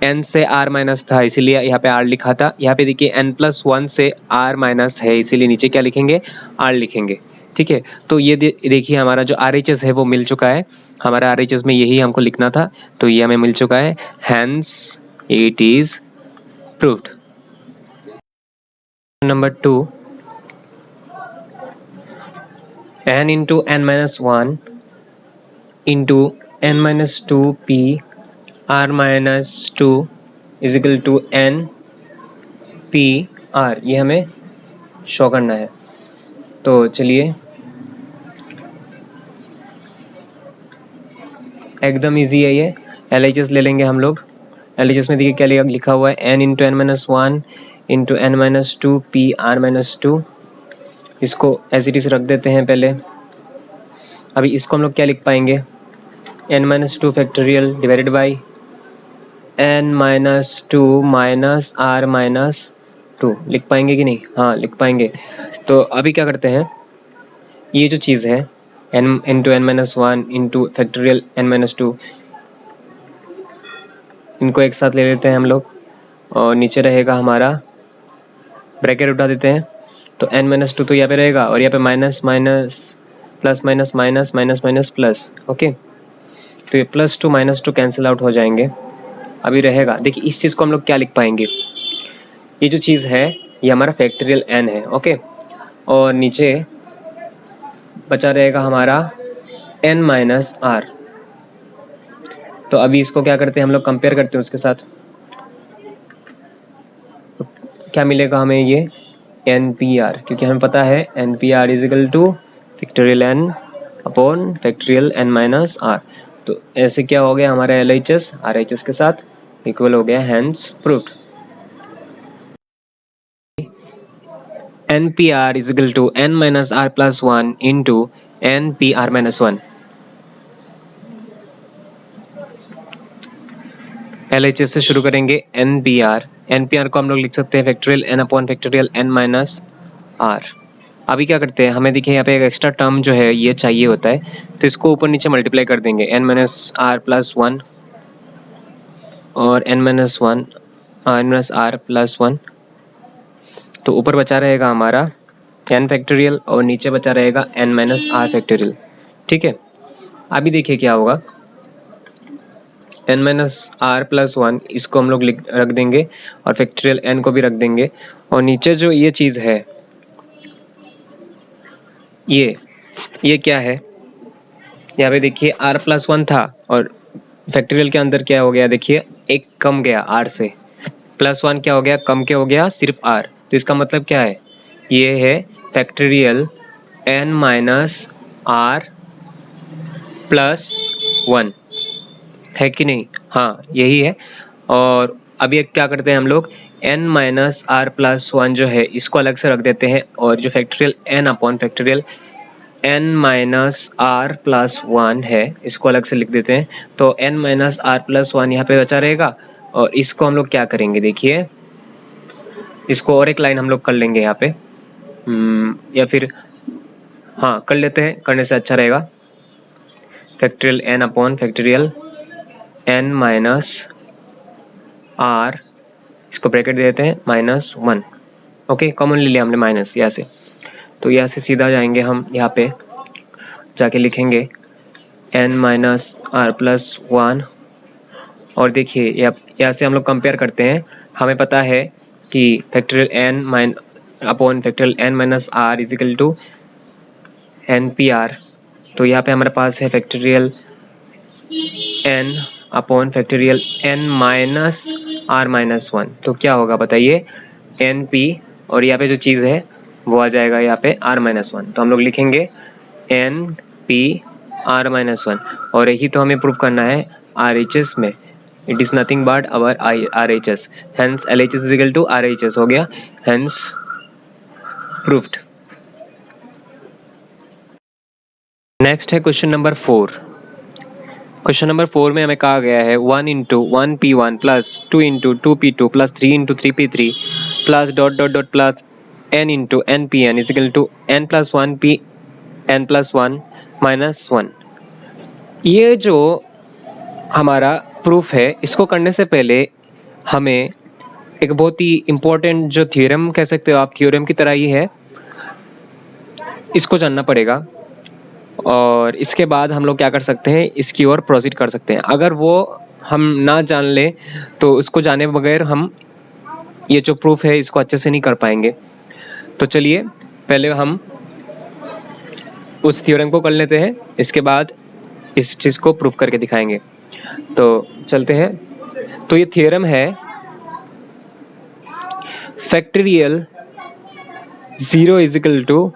[SPEAKER 1] n से r माइनस था इसीलिए यहाँ पे r लिखा था, यहाँ पे देखिए n प्लस 1 से r माइनस है इसीलिए नीचे क्या लिखेंगे, r लिखेंगे, ठीक है, तो ये देखिए हमारा जो RHS है वो मिल चुका है, हमारा RHS में यही हमको लिखना था, तो ये हमें मिल चुका है, hence it is proved. Number 2, n into n minus 1 into n minus 2 p r minus 2 is equal to n p r, ये हमें शो करना है। तो चलिए एकदम इजी है ये। LHS ले लेंगे हम लोग। LHS में देखिए क्या लिखा हुआ है, n into N minus one into N minus two P R minus two. इसको एज इट इज रख देते हैं पहले। अभी इसको हम लोग क्या लिख पाएंगे, n minus two factorial divided by n minus two minus are minus two. लिख पाएंगे कि नहीं? हाँ लिख पाएंगे। तो अभी क्या करते हैं, ये जो चीज़ है n into N minus one into factorial n minus two, इनको एक साथ ले लेते हैं हम लोग, और नीचे रहेगा हमारा, ब्रैकेट उठा देते हैं, तो n माइनस टू तो यहाँ पे रहेगा, और यहाँ पे minus minus plus minus minus minus minus plus. Okay, तो ये plus two minus two cancel out हो जाएंगे। अभी रहेगा, देखिए इस चीज़ को हम लोग क्या लिख पाएंगे, ये जो चीज़ है ये हमारा फैक्टोरियल n है। ओके, और नीचे बचा रहेगा हमारा n माइनस आर। तो अभी इसको क्या करते हैं हम लोग, कंपेयर करते हैं उसके साथ, तो क्या मिलेगा हमें, ये NPR, क्योंकि हमें पता है NPR is equal to factorial n upon factorial n minus are. तो ऐसे क्या हो गया, हमारा LHS RHS के साथ इक्वल हो गया, hence proved. NPR is equal to n minus R plus one into NPR minus one. LHS से शुरू करेंगे, NPR को हम लोग लिख सकते हैं factorial n upon factorial n minus R. अभी क्या करते हैं, हमें देखिए यहाँ पे एक एक्स्ट्रा टर्म जो है ये चाहिए होता है, तो इसको ऊपर नीचे मल्टीप्लाई कर देंगे, n minus R plus one और n minus one n minus R plus one. तो ऊपर बचा रहेगा हमारा n फैक्टोरियल और नीचे बचा रहेगा n माइनस आर फैक्टोरियल। ठीक है, अभी देखिए क्या होगा, n minus R plus one, इसको हम लोग रख देंगे और फैक्टोरियल n को भी रख देंगे, और नीचे जो ये चीज़ है ये क्या है, यहाँ पे देखिए r प्लस वन था और फैक्टोरियल के अंदर क्या हो गया, देखिए एक कम गया r से, प्लस वन क्या हो गया, कम क्या हो गया, सिर्फ r। तो इसका मतलब क्या है, ये है factorial n minus R plus one, है कि नहीं? हाँ यही है। और अभी क्या करते हैं हम लोग, n minus R plus one जो है इसको अलग से रख देते हैं, और जो factorial n upon factorial n minus R plus one है इसको अलग से लिख देते हैं। तो n minus R plus one यहाँ पे बचा रहेगा, और इसको हम लोग क्या करेंगे, देखिए इसको और एक लाइन हम लोग कर लेंगे यहाँ पे, या फिर हाँ कर लेते हैं, करने से अच्छा रहेगा, factorial n upon factorial n minus R, इसको ब्रैकेट दे देते हैं, माइनस वन। ओके, कॉमन ले लिया हमने माइनस यहाँ से, तो यहाँ से सीधा जाएंगे हम, यहाँ पे जाके लिखेंगे n minus R plus one, और देखिए यहाँ से हम लोग कंपेयर करते हैं, हमें पता है कि factorial n upon factorial n minus R is equal to NPR। तो यहाँ पे हमारे पास है factorial n upon factorial n minus are minus one. तो क्या होगा बताइए, NP, और यहाँ पे जो चीज़ है वो आ जाएगा यहाँ पे r माइनस वन। तो हम लोग लिखेंगे NP r माइनस वन, और यही तो हमें प्रूव करना है RHS में, it is nothing but our RHS, hence LHS is equal to RHS हो गया, हेंस प्रूव्ड। नेक्स्ट है क्वेश्चन नंबर 4। क्वेश्चन नंबर 4 में हमें कहा गया है 1 into one P one plus 2 into two P two plus 3 into three P three plus dot dot dot plus n into N P N is equal to n plus one P N plus one minus one. ये जो हमारा proof है, इसको करने से पहले हमें एक बहुत ही इम्पोर्टेंट जो थ्योरम कह सकते हो आप, थ्योरम की तरह ही है, इसको जानना पड़ेगा और इसके बाद हम लोग क्या कर सकते हैं, इसकी ओर प्रोसीड कर सकते हैं। अगर वो हम ना जान ले तो उसको जाने बगैर हम ये जो प्रूफ है इसको अच्छे से नहीं कर पाएंगे। तो चलिए पहले हम उस थ्योरम को कर लेते हैं, इसके बाद इस चीज़ को प्रूफ करके दिखाएंगे। तो चलते हैं। तो ये थ्योरम है फैक्टोरियल 0 इज इक्वल टू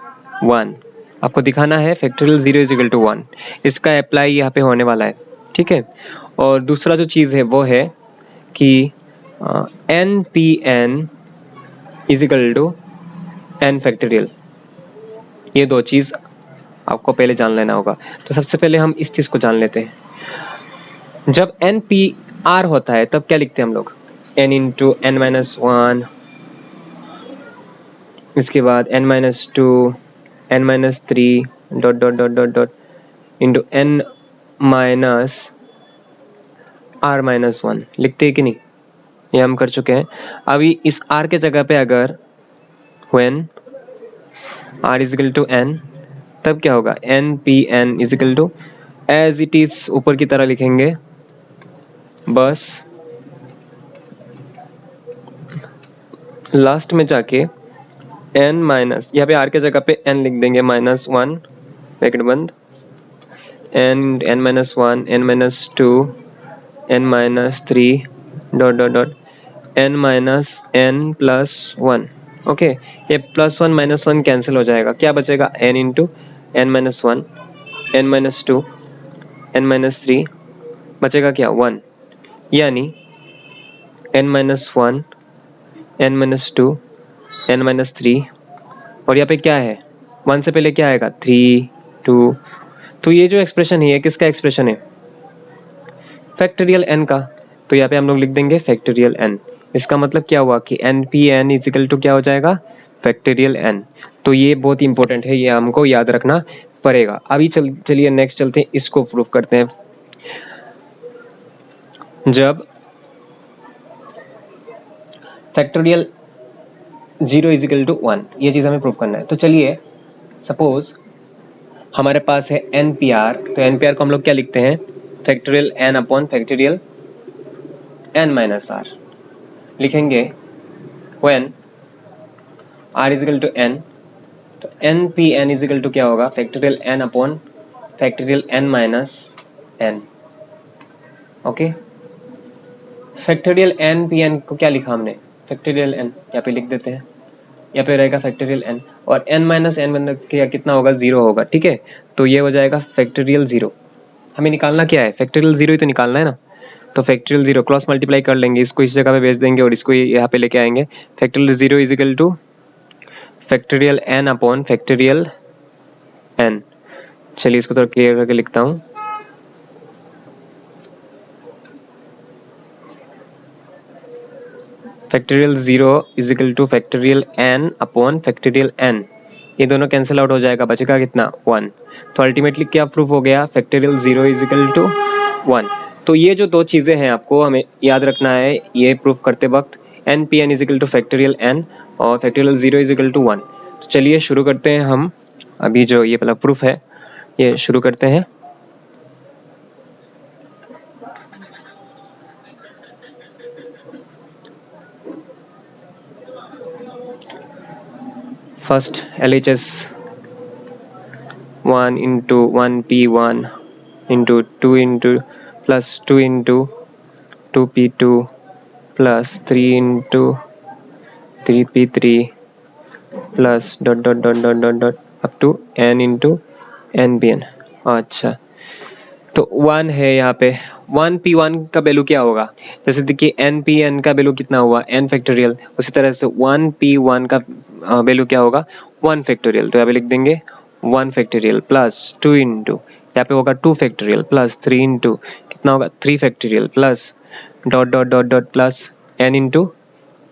[SPEAKER 1] 1। आपको दिखाना है फैक्टोरियल 0 इज इक्वल टू 1। इसका अप्लाई यहाँ पे होने वाला है, ठीक है। और दूसरा जो चीज़ है वो है कि N P N is equal to N factorial. ये दो चीज़ आपको पहले जान लेना होगा। तो सबसे पहले हम इस चीज़ को जान लेते हैं। जब एन पी आर होता है तब क्या लिखते हैं हम लोग, N into N minus one, इसके बाद n minus two, n minus three, dot dot dot dot dot into n minus r minus one लिखते हैं कि नहीं, ये हम कर चुके हैं। अभी इस r के जगह पे अगर when r is equal to n, तब क्या होगा, n p n is equal to as it is ऊपर की तरह लिखेंगे, बस लास्ट में जाके n माइनस, यहाँ पे r के जगह पे n लिख देंगे माइनस वन, ब्रैकेट बंद, n minus one, n minus two, n minus three, dot dot dot n minus n plus one. Okay, ये plus one minus one cancel हो जाएगा, क्या बचेगा, n into N minus one, n minus two, n minus three, बचेगा क्या, one, यानी n minus one, n minus two, n minus three, और यहाँ पे क्या है, वन से पहले क्या आएगा, थ्री, टू। तो ये जो एक्सप्रेशन है ये किसका एक्सप्रेशन है, फैक्टोरियल n का। तो यहाँ पे हम लोग लिख देंगे फैक्टोरियल n। इसका मतलब क्या हुआ कि N P N is equal to क्या हो जाएगा, फैक्टोरियल n। तो ये बहुत इंपॉर्टेंट है, ये हमको याद रखना पड़ेगा। अभी चलिए नेक्स्ट चलते हैं, इसको प्रूफ करते हैं। जब फैक्टोरियल 0 इजिकल टू 1, ये चीज़ हमें प्रूफ करना है। तो चलिए सपोज हमारे पास है एन पी आर, तो एन पी आर को हम लोग क्या लिखते हैं, factorial n upon factorial n minus R लिखेंगे। when r is equal to n, तो n p n is equal to क्या होगा, factorial n upon factorial n minus n। Okay, factorial n p n को क्या लिखा हमने, factorial n, यहाँ पे लिख देते हैं, यहाँ पे रहेगा फैक्टोरियल n, और n माइनस n बन के कितना होगा, जीरो होगा, ठीक है। तो ये हो जाएगा फैक्टोरियल जीरो। हमें निकालना क्या है, फैक्टोरियल जीरो ही तो निकालना है ना। तो फैक्टोरियल जीरो क्रॉस मल्टीप्लाई कर लेंगे, इसको इस जगह पे भेज देंगे और इसको यहाँ पे लेके आएंगे। Factorial zero is equal to factorial n upon factorial n। चलिए इसको थोड़ा क्लियर करके लिखता हूँ। Factorial zero is equal to factorial n upon factorial n, ये दोनों कैंसिल आउट हो जाएगा, बचेगा कितना, वन। तो अल्टीमेटली क्या प्रूफ हो गया, factorial zero is equal to one. तो ये जो दो चीज़ें हैं आपको हमें याद रखना है ये प्रूफ करते वक्त, N P N is equal to factorial n और factorial zero is equal to one. तो चलिए शुरू करते हैं हम, अभी जो ये वाला प्रूफ है ये शुरू करते हैं। First LHS 1 into 1P1 into 2 into plus 2 into 2P2 plus 3 into 3P3 plus dot dot dot dot dot dot up to n into NPN। अच्छा, तो 1 है यहाँ पे, 1P1 का वैल्यू क्या होगा, जैसे देखिए NPN का वैल्यू कितना हुआ, n फैक्टोरियल, उसी तरह से 1P1 का वैल्यू क्या होगा, 1 फैक्टोरियल। तो यहाँ पे लिख देंगे 1 फैक्टोरियल प्लस 2 इंटू, यहाँ पे होगा 2 फैक्टोरियल प्लस 3 इंटू कितना होगा, 3 factorial plus dot dot dot dot plus n into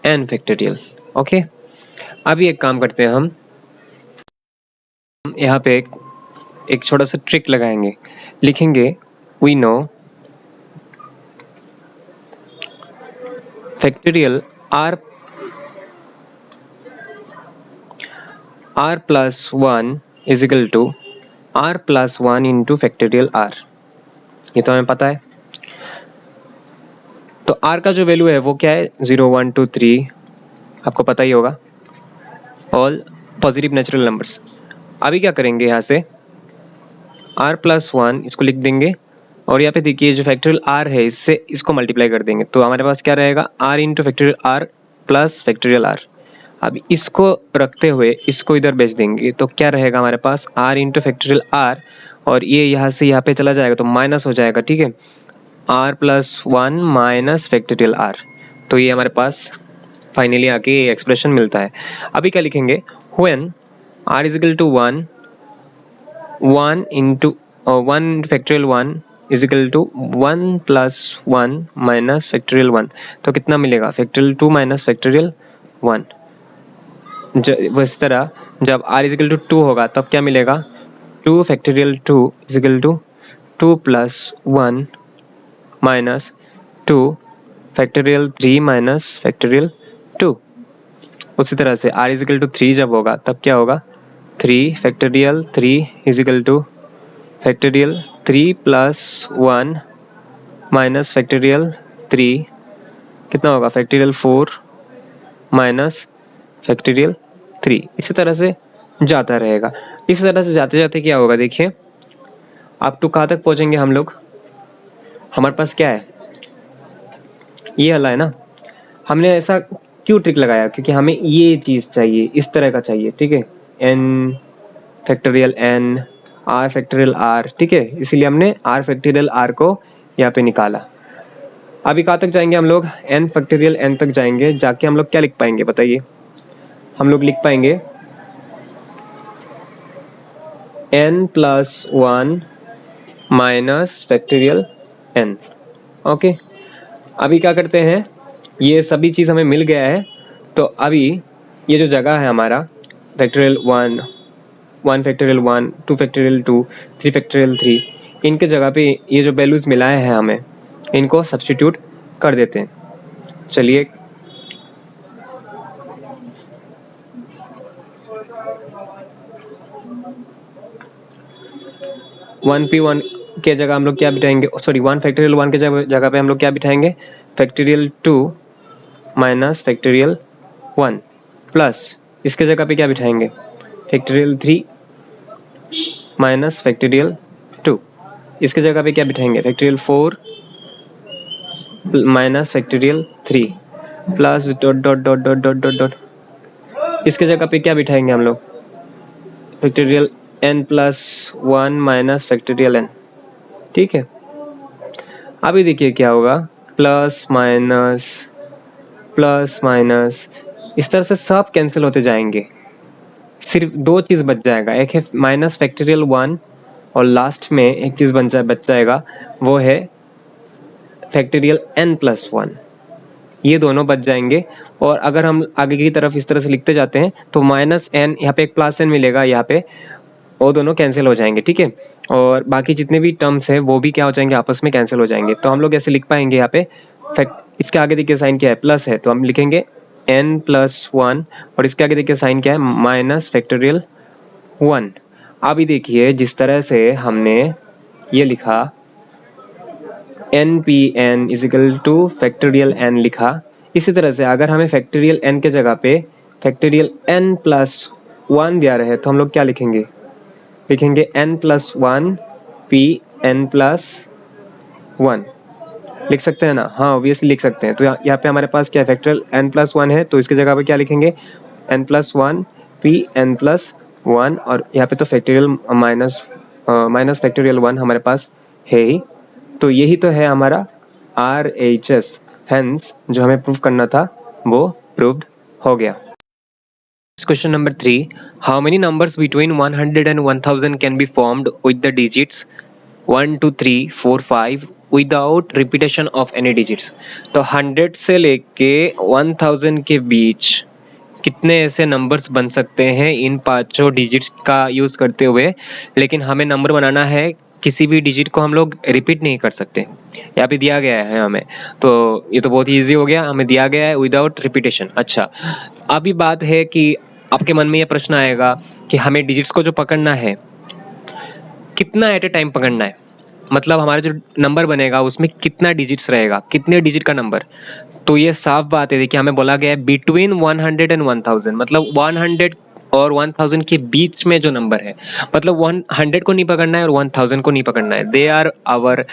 [SPEAKER 1] n factorial. Okay, अभी एक काम करते हैं हम यहाँ पे एक छोटा सा ट्रिक लगाएंगे, लिखेंगे we know factorial r plus one is equal to R plus 1 into factorial R, ये तो हमें पता है। तो आर का जो वैल्यू है वो क्या है, 0 1 2 3, आपको पता ही होगा, ऑल पॉजिटिव नेचुरल नंबर्स। अभी क्या करेंगे, यहाँ से आर प्लस 1 इसको लिख देंगे और यहाँ पे देखिए जो फैक्टोरियल आर है इससे इसको मल्टीप्लाई कर देंगे, तो हमारे पास क्या रहेगा, R into factorial R plus factorial R. अब इसको रखते हुए इसको इधर भेज देंगे तो क्या रहेगा हमारे पास, आर इंटू फैक्टोरियल आर, और ये यहाँ से यहाँ पे चला जाएगा तो माइनस हो जाएगा, ठीक है, R plus 1 minus factorial R. तो ये हमारे पास फाइनली आके ये एक्सप्रेशन मिलता है। अभी क्या लिखेंगे, when R is equal to 1 into 1 factorial 1 is equal to 1 plus 1 minus factorial 1, तो कितना मिलेगा, फैक्टोरियल 2 माइनस फैक्टोरियल 1। इस तरह जब r इज इक्वल टू 2 होगा तब क्या मिलेगा, 2 factorial 2 is equal to 2 plus 1 minus 2 factorial 3 minus factorial 2। उसी तरह से r इज इक्वल टू 3 जब होगा तब क्या होगा, 3 factorial 3 is equal to factorial 3 plus 1 minus factorial 3, कितना होगा, फैक्टोरियल 4 माइनस फैक्टोरियल 3। इसी तरह से जाता रहेगा। इस तरह से जाते जाते क्या होगा, देखिए अप टू कहाँ तक पहुंचेंगे हम लोग, हमारे पास क्या है, ये वाला है ना। हमने ऐसा क्यों ट्रिक लगाया, क्योंकि हमें ये चीज़ चाहिए, इस तरह का चाहिए, ठीक है, n factorial n r factorial r, ठीक है, इसीलिए हमने r फैक्टोरियल r को यहाँ पे निकाला। अभी कहाँ तक जाएंगे हम लोग, n फैक्टोरियल n तक जाएंगे, जाके हम लोग क्या लिख पाएंगे बताइए, हम लोग लिख पाएंगे n plus 1 minus factorial n। Okay, अभी क्या करते हैं, ये सभी चीज़ हमें मिल गया है, तो अभी ये जो जगह है हमारा फैक्टोरियल 1 फैक्टोरियल 1 2 फैक्टोरियल 2 3 फैक्टोरियल 3, इनके जगह पे ये जो वैल्यूज़ मिलाए हैं हमें इनको सब्स्टिट्यूट कर देते हैं। चलिए, वन पी वन के जगह हम लोग क्या बिठाएंगे, सॉरी 1 फैक्टोरियल 1 के जगह पे हम लोग क्या बिठाएंगे, फैक्टोरियल 2 माइनस फैक्टोरियल 1 प्लस इसके जगह पे क्या बिठाएंगे, फैक्टोरियल 3 माइनस फैक्टोरियल 2, इसके जगह पे क्या बिठाएंगे, factorial 4 minus factorial 3 plus dot dot dot dot dot dot dot, इसके जगह पे क्या बिठाएंगे हम लोग, factorial n plus 1 minus factorial n, ठीक है। अभी देखिए क्या होगा, प्लस माइनस इस तरह से सब कैंसिल होते जाएंगे, सिर्फ दो चीज़ बच जाएगा, एक है माइनस फैक्टोरियल 1 और लास्ट में एक चीज़ बच जाएगा, वो है फैक्टोरियल n प्लस 1, ये दोनों बच जाएंगे। और अगर हम आगे की तरफ इस तरह से लिखते जाते हैं तो माइनस n, यहाँ पे एक प्लस n मिलेगा, यहाँ पे वो दोनों कैंसिल हो जाएंगे, ठीक है, और बाकी जितने भी टर्म्स हैं वो भी क्या हो जाएंगे, आपस में कैंसिल हो जाएंगे। तो हम लोग ऐसे लिख पाएंगे, यहाँ पे इसके आगे देखिए साइन क्या है, प्लस है, तो हम लिखेंगे n प्लस 1 और इसके आगे देखिए साइन क्या है, माइनस फैक्टोरियल 1। अभी देखिए जिस तरह से हमने ये लिखा npn is equal to factorial n लिखा, इसी तरह से अगर हमें फैक्टोरियल n के जगह पे फैक्टोरियल n प्लस 1 दिया रहे तो हम लोग क्या लिखेंगे, लिखेंगे n plus 1 p n plus 1, लिख सकते हैं ना, हाँ ऑब्वियसली लिख सकते हैं। तो यहाँ पे हमारे पास क्या है, फैक्टोरियल n प्लस 1 है, तो इसके जगह पे क्या लिखेंगे, n plus 1 p n plus 1, और यहाँ पे तो फैक्टोरियल माइनस फैक्टोरियल 1 हमारे पास है ही। तो यही तो है हमारा RHS, हेंस जो हमें प्रूव करना था वो प्रूव्ड हो गया। Question number 3. How many numbers between 100 and 1000 can be formed with the digits 1 2 3 4 5 without repetition of any digits? तो 100 से लेके 1000 के बीच कितने ऐसे नंबर्स बन सकते हैं इन पांचों डिजिट्स का यूज़ करते हुए, लेकिन हमें नंबर बनाना है, किसी भी डिजिट को हम लोग रिपीट नहीं कर सकते। यहाँ पे दिया गया है हमें, तो ये तो बहुत ही ईजी हो गया, हमें दिया गया है विदाउट रिपीटेशन। अच्छा, अभी बात है कि आपके मन में ये प्रश्न आएगा कि हमें डिजिट्स को जो पकड़ना है कितना एट ए टाइम पकड़ना है, मतलब हमारा जो नंबर बनेगा उसमें कितना डिजिट्स रहेगा, कितने डिजिट का नंबर। तो ये साफ बात है, देखिए हमें बोला गया है बिटवीन 100 एंड 1000, मतलब 100 और 1000 के बीच में जो नंबर है, मतलब 100 को नहीं पकड़ना है और 1000 को नहीं पकड़ना है, they are our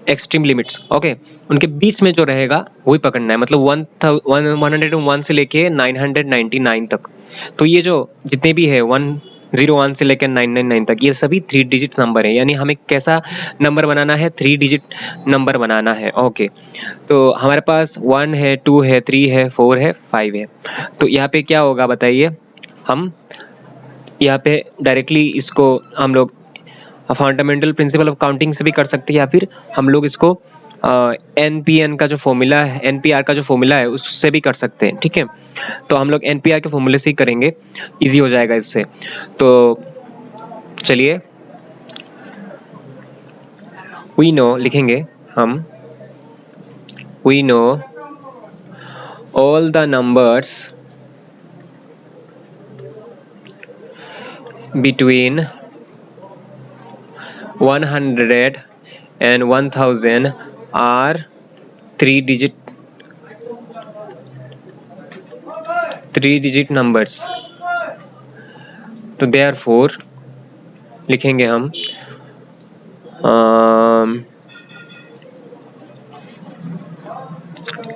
[SPEAKER 1] extreme limits, okay. उनके बीच में जो रहेगा वही पकड़ना है, मतलब 101 से लेके 999 तक। तो ये जो जितने भी है 101 से लेकर 999 तक, ये सभी 3 डिजिट नंबर है, यानी हमें कैसा नंबर बनाना है, 3 डिजिट नंबर बनाना है, ओके। तो हमारे पास 1 है, 2 है, 3 है, 4 है, 5 है। तो यहाँ पे क्या होगा बताइए, हम यहाँ पे डायरेक्टली इसको हम लोग फंडामेंटल प्रिंसिपल ऑफ काउंटिंग से भी कर सकते हैं, या फिर हम लोग इसको एनपीएन का जो फॉर्मूला है, एनपीआर का जो फॉर्मूला है उससे भी कर सकते हैं, ठीक है। तो हम लोग एनपीआर के फॉर्मूले से ही करेंगे, इजी हो जाएगा इससे। तो चलिए वी नो लिखेंगे हम, we know all the numbers between 100 and 1000 are 3 digit numbers। तो therefore लिखेंगे हम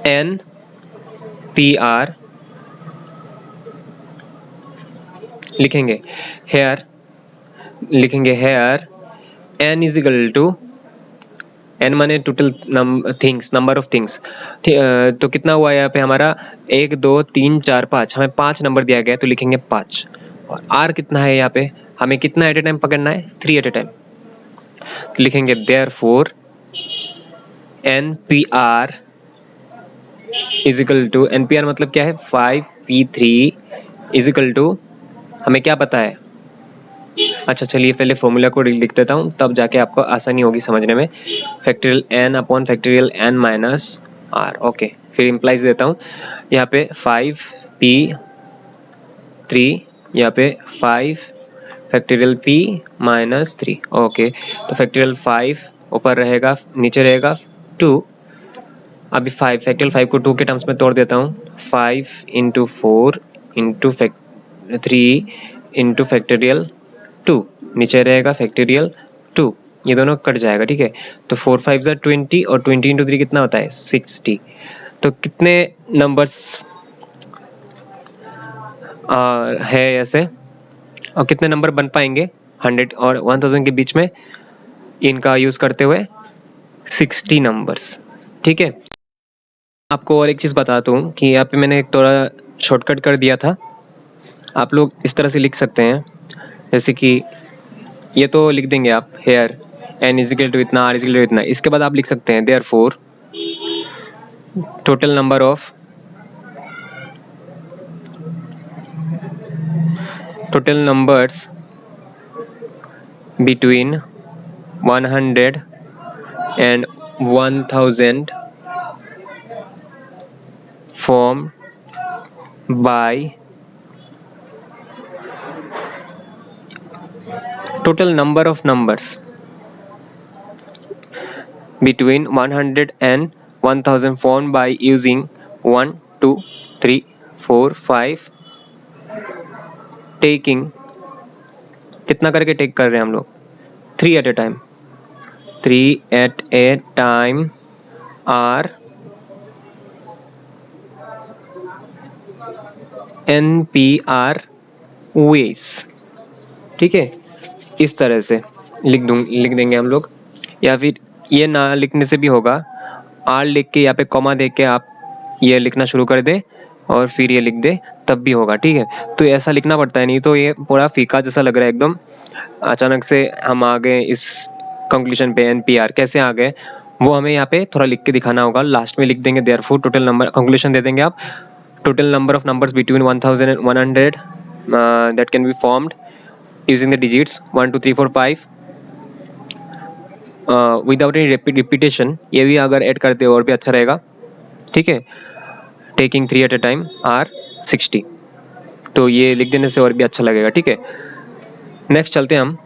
[SPEAKER 1] NPR लिखेंगे here, लिखेंगे here n is equal to n माने total things, number of things. तो कितना हुआ यहाँ पे हमारा 1 2 3 4 5, हमें 5 नंबर दिया गया है, तो लिखेंगे 5। और r कितना है यहाँ पे, हमें कितना एट ए टाइम पकड़ना है, 3 एट ए टाइम। तो लिखेंगे therefore NPR is equal to, NPR मतलब क्या है 5p3 इज इक्वल टू, हमें क्या पता है, अच्छा चलिए पहले फॉर्मूला को लिख देता हूँ, तब जाके आपको आसानी होगी समझने में। Factorial n upon factorial n minus r, okay. फिर इम्प्लाइज देता हूँ, यहाँ पे 5p3, यहाँ पे 5 फैक्टोरियल p माइनस 3, ओके। तो फैक्टोरियल 5 ऊपर रहेगा, नीचे रहेगा 2। अभी 5 फैक्टोरियल 5 को 2 के टर्म्स में तोड़ देता हूँ, 5 इंटू 4 इंटू 3 इंटू फैक्टोरियल 2, नीचे रहेगा फैक्टोरियल 2, ये दोनों कट जाएगा, ठीक है। तो 4 5 ज़ा 20 और 20 इंटू 3 कितना होता है 60। तो कितने नंबर्स है ऐसे, और कितने नंबर बन पाएंगे 100 और 1000 के बीच में इनका यूज करते हुए, 60 नंबर्स, ठीक है। आपको और एक चीज बताता हूँ कि यहाँ पे मैंने एक थोड़ा शॉर्टकट कर दिया था, आप लोग इस तरह से लिख सकते हैं, जैसे कि ये तो लिख देंगे आप here n is equal to इतना, r इज इक्वल टू इतना। इसके बाद आप लिख सकते हैं therefore total number total numbers between 100 and 1000 formed by total number of numbers between 100 and 1000 formed by using 1 2 3 4 5 taking, कितना करके टेक कर रहे हैं हम लोग, 3 at a time, 3 at a time are NPR ways, ठीक है। इस तरह से लिख देंगे हम लोग, या फिर ये ना लिखने से भी होगा, R लिख के यहाँ पे कॉमा दे के आप ये लिखना शुरू कर दे और फिर ये लिख दे, तब भी होगा, ठीक है। तो ऐसा लिखना पड़ता है, नहीं तो ये पूरा फीका जैसा लग रहा है एकदम। अचानक से हम आ गए इस कंक्लूजन पे, NPR कैसे आ गए वो हमें यहाँ पे थोड़ा लिख के दिखाना होगा। लास्ट में लिख देंगे देयरफॉर टोटल नंबर, कंक्लूजन दे देंगे आप, total number of numbers between 1000 and 100 that can be formed using the digits 1 2 3 4 5 without any repetition। ये भी अगर ऐड करते और भी अच्छा रहेगा, ठीक है। taking 3 at a time are 60। तो ये लिख देने से और भी अच्छा लगेगा, ठीक है। नेक्स्ट चलते हैं हम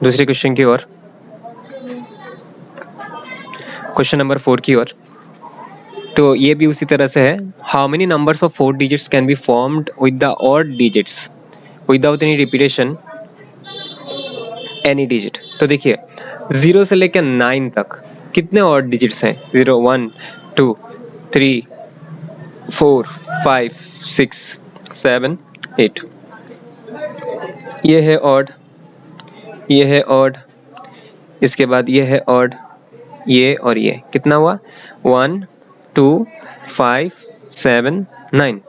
[SPEAKER 1] दूसरे क्वेश्चन की ओर, क्वेश्चन नंबर 4 की ओर। तो ये भी उसी तरह से है, how many numbers of 4 digits can be formed with the odd digits without any repetition any digit. तो देखिए 0 से लेकर 9 तक कितने ऑड डिजिट्स हैं? 0 1 2 3 4 5 6 7 8। ये है ऑड, ये है ऑड, इसके बाद ये है ऑड, ये और ये कितना हुआ? 1 2 5 7 9,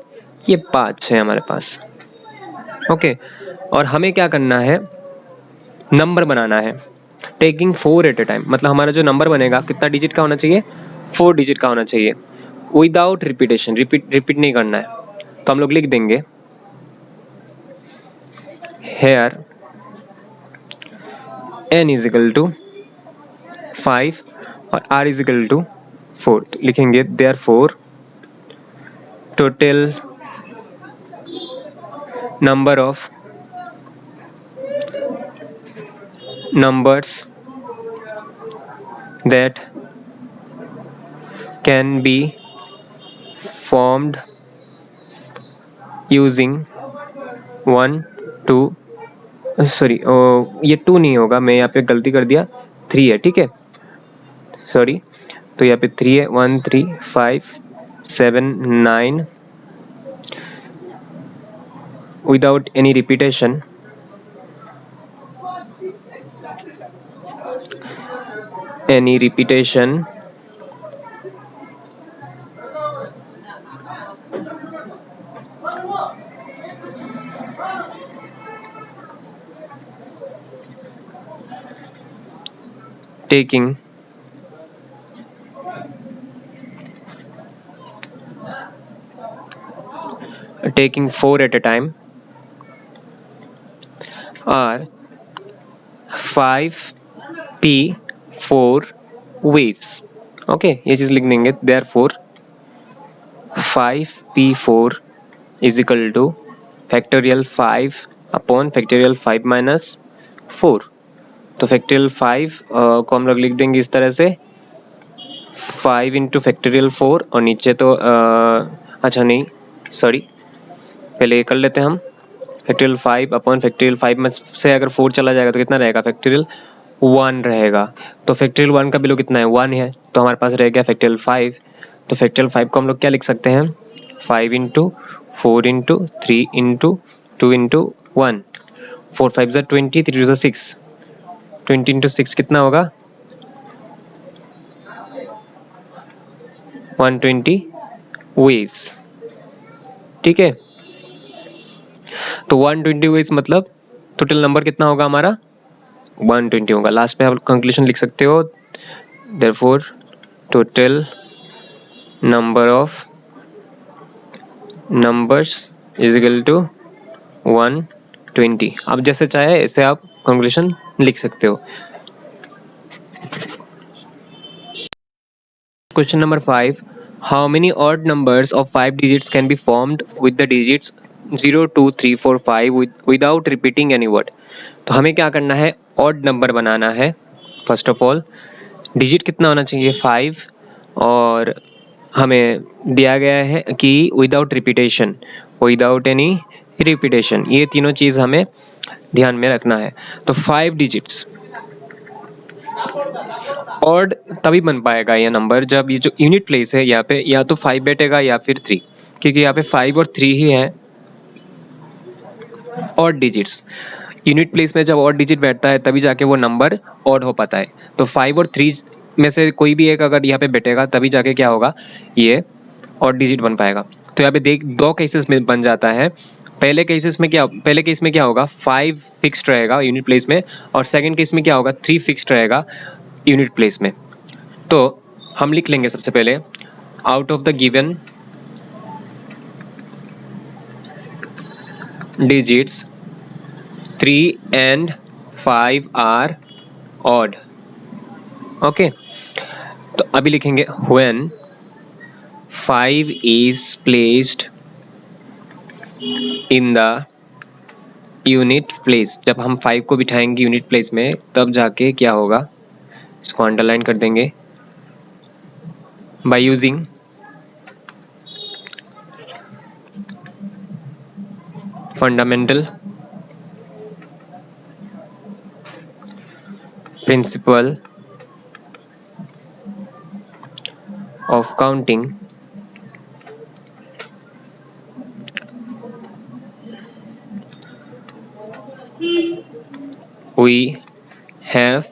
[SPEAKER 1] ये 5 है हमारे पास। ओके, और हमें क्या करना है? नंबर बनाना है टेकिंग 4 एट ए टाइम। मतलब हमारा जो नंबर बनेगा कितना डिजिट का होना चाहिए? 4 डिजिट का होना चाहिए विदाउट रिपीटेशन, रिपीट नहीं करना है। तो हम लोग लिख देंगे here n is equal to 5 और r इज इक्वल टू 4। तो लिखेंगे therefore total number of numbers that can be formed using 1 2 sorry ये 2 नहीं होगा, मैं यहाँ पे गलती कर दिया, 3 है, ठीक है, सॉरी। तो यहाँ पे 3 है, 1 3 5 7 9 without any repetition taking 4 at a time are 5p4 ways। Okay, ये चीज लिख देंगे therefore 5p4 is equal to factorial 5 upon factorial 5 minus 4। तो फैक्टोरियल 5 को हम लोग लिख देंगे इस तरह से 5 इंटू फैक्टोरियल 4 और नीचे तो अच्छा नहीं, सॉरी, पहले ये कर लेते हैं हम। फैक्टोरियल 5 अपॉन फैक्टोरियल 5 में से अगर 4 चला जाएगा तो कितना रहेगा? फैक्टोरियल 1 रहेगा। तो फैक्टोरियल 1 का वैल्यू कितना है? 1 है, तो हमारे पास रह गया फैक्टोरियल 5। तो फैक्टोरियल 5 को हम लोग क्या लिख सकते हैं? 5 इंटू 4 इंटू 3 इंटू 2 इंटू 1, 4 5 ज़ा 20, 3 ज़ा 6, 20 इंटू 6 कितना होगा? 120 वेज, ठीक है। तो 120 वेज मतलब टोटल नंबर कितना होगा हमारा? 120 होगा। लास्ट में आप कंक्लूजन लिख सकते हो, therefore total number of numbers is equal to 120। आप जैसे चाहे ऐसे आप कंक्लूजन लिख सकते हो। Question number 5, how many odd numbers of 5 digits can be formed with the digits 0 2 3 4 5 without repeating any word. तो हमें क्या करना है? ऑड नंबर बनाना है। फर्स्ट ऑफ ऑल डिजिट कितना होना चाहिए? 5, और हमें दिया गया है कि without repetition, without any repetition, ये तीनों चीज़ हमें ध्यान में रखना है। तो 5 डिजिट्स ऑड तभी बन पाएगा ये नंबर जब ये जो यूनिट प्लेस है यहाँ पे या तो 5 बैठेगा या फिर 3, क्योंकि यहाँ पे 5 और 3 ही है ऑड डिजिट्स। यूनिट प्लेस में जब ऑड डिजिट बैठता है तभी जाके वो नंबर ऑड हो पाता है। तो 5 और 3 में से कोई भी एक अगर यहाँ पे बैठेगा तभी जाके क्या होगा? ये ऑड डिजिट बन पाएगा। तो यहाँ पे देख 2 केसेस में बन जाता है। पहले केस में क्या होगा? 5 फिक्स्ड रहेगा यूनिट प्लेस में, और सेकंड केस में क्या होगा? 3 फिक्स्ड रहेगा यूनिट प्लेस में। तो हम लिख लेंगे सबसे पहले, out of the given digits 3 and 5 are odd। Okay, तो अभी लिखेंगे when 5 is placed in the unit place. जब हम 5 को बिठाएंगे यूनिट प्लेस में तब जाके क्या होगा, इसको अंडरलाइन कर देंगे। By using fundamental principle of counting, we have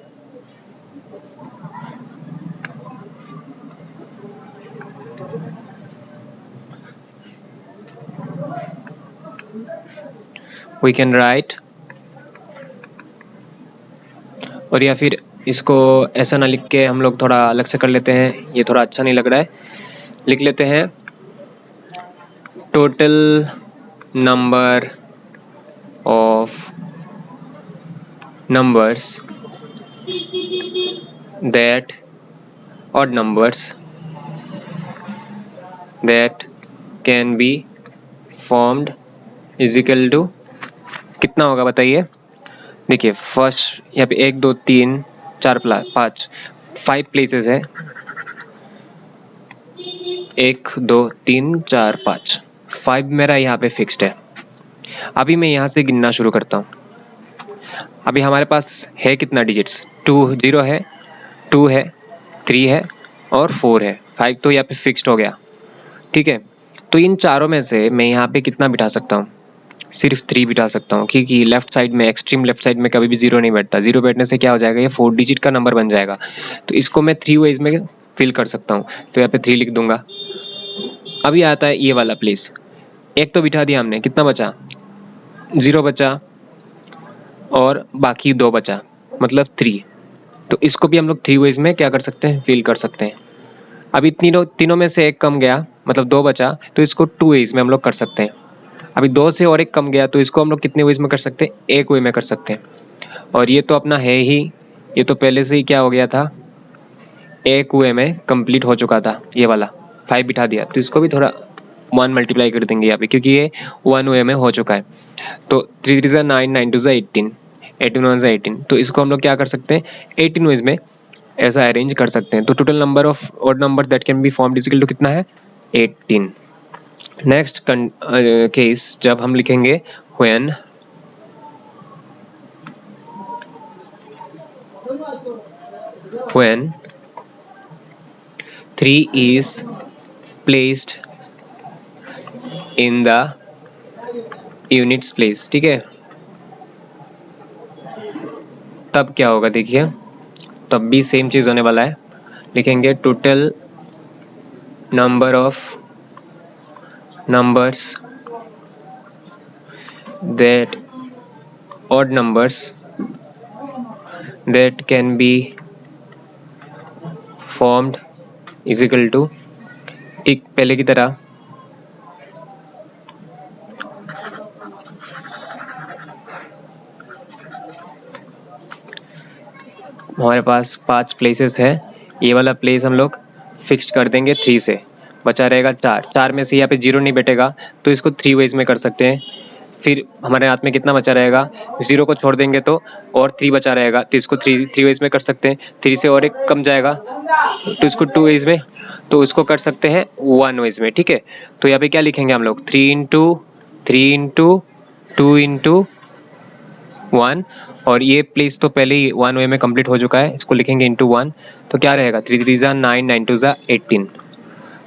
[SPEAKER 1] we can write, और या फिर इसको ऐसा ना लिख के हम लोग थोड़ा अलग से कर लेते हैं, ये थोड़ा अच्छा नहीं लग रहा है, लिख लेते हैं total number of numbers that odd numbers that can be formed is equal to कितना होगा बताइए। देखिए फर्स्ट यहाँ पे 1 2 3 4 5 5 प्लेसेस है, 1 2 3 4 5 5 मेरा यहाँ पे फिक्स्ड है। अभी मैं यहाँ से गिनना शुरू करता हूँ। अभी हमारे पास है कितना डिजिट्स, 0 है, 2 है, 3 है और 4 है। 5 तो यहाँ पे फिक्स्ड हो गया, ठीक है। तो इन चारों में से मैं यहाँ पे कितना बिठा सकता हूँ, सिर्फ 3 बिठा सकता हूँ, क्योंकि लेफ्ट साइड में, एक्सट्रीम लेफ्ट साइड में कभी भी 0 नहीं बैठता। 0 बैठने से क्या हो जाएगा, ये 4 डिजिट का नंबर बन जाएगा। तो इसको मैं 3 वेज में फिल कर सकता हूँ, तो यहाँ पे 3 लिख दूंगा। अभी आता है ये वाला प्लेस, 1 तो बिठा दिया हमने, कितना बचा, 0 बचा और बाकी 2 बचा, मतलब 3। तो इसको भी हम लोग 3 वेज में क्या कर सकते हैं, फिल कर सकते हैं। अभी तीनों में से 1 कम गया, मतलब 2 बचा, तो इसको 2 वेज में हम लोग कर सकते हैं। अभी 2 से और 1 कम गया, तो इसको हम लोग कितने वेज में कर सकते हैं, 1 वे में कर सकते हैं। और ये तो अपना है ही, ये तो पहले से ही क्या हो गया था, 1 वे में कंप्लीट हो चुका था। ये वाला 5 बिठा दिया, तो इसको भी थोड़ा 1 मल्टीप्लाई कर देंगे यहाँ पे, क्योंकि ये 1 वे में हो चुका है। तो 3 3 9 9 2 18 18 1 18, तो इसको हम लोग क्या कर सकते हैं, 18 वेज में ऐसा अरेंज कर सकते हैं। तो total number of odd number that can be formed is equal to कितना है, 18। नेक्स्ट केस जब हम लिखेंगे when when 3 is placed in the units place, ठीक है। तब क्या होगा, देखिए तब भी सेम चीज होने वाला है। लिखेंगे total number of numbers that odd numbers that can be formed is equal to, ठीक पहले की तरह हमारे पास 5 प्लेसेस है। ये वाला प्लेस हम लोग फिक्स्ड कर देंगे 3 से, बचा रहेगा 4 में से यहाँ पे 0 नहीं बैठेगा, तो इसको 3 वेज में कर सकते हैं। फिर हमारे हाथ में कितना बचा रहेगा, 0 को छोड़ देंगे तो और 3 बचा रहेगा, तो इसको 3 वेज में कर सकते हैं। 3 से और 1 कम जाएगा, तो इसको 2 वेज में, तो इसको कर सकते हैं 1 वेज में, ठीक है। तो यहाँ पे क्या लिखेंगे हम लोग, 3 इंटू 2 इंटू 1, और ये प्लेस तो पहले ही 1 वे में कंप्लीट हो चुका है, इसको लिखेंगे इंटू 1, तो क्या रहेगा 3 3 9 9 2 18।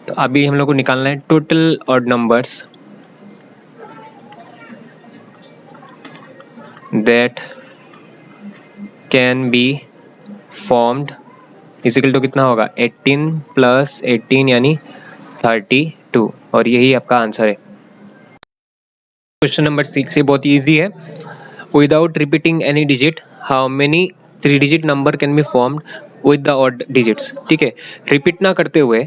[SPEAKER 1] तो अभी हम लोग को निकालना है total odd numbers that can be formed is equal to कितना होगा, 18 प्लस 18 यानी 32, और यही आपका आंसर है। क्वेश्चन नंबर 6 ये बहुत ईजी है। Without repeating any digit, how many 3-digit number can be formed with the odd digits? ठीक है, रिपीट ना करते हुए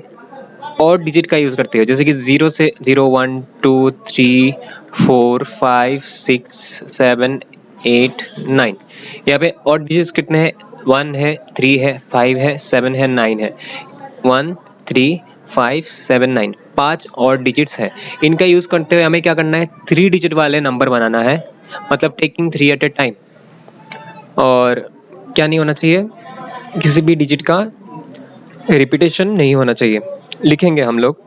[SPEAKER 1] odd digit का यूज करते हुए, जैसे कि 0 से 0 1 2 3 4 5 6 7 8 9, यहाँ पे odd digits कितने हैं, 1 है, 3 है, 5 है, 7 है, 9 है, 1 3 5 7 9। 5 और डिजिट्स है, इनका यूज करते हुए हमें क्या करना है, 3 डिजिट वाले नंबर बनाना है, मतलब टेकिंग 3 एट ए टाइम। और क्या नहीं होना चाहिए, किसी भी डिजिट का रिपीटेशन नहीं होना चाहिए। लिखेंगे हम लोग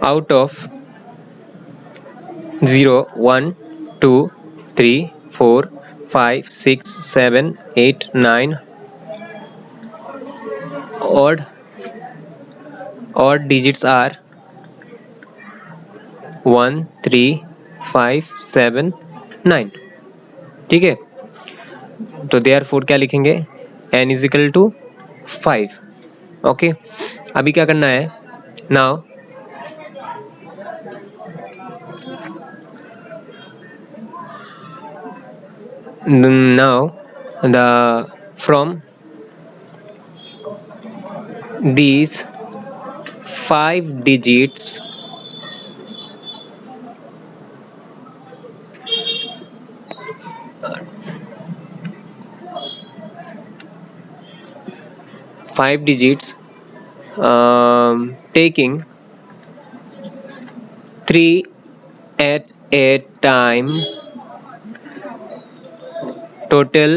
[SPEAKER 1] out of 0 1 2 3 4 5 6 7 8 9 odd digits are 1 3 5 7 9। ठीक है, तो therefore क्या लिखेंगे, n is equal to 5। Okay, अभी क्या करना है, now the from these 5 digits taking 3 at a time, total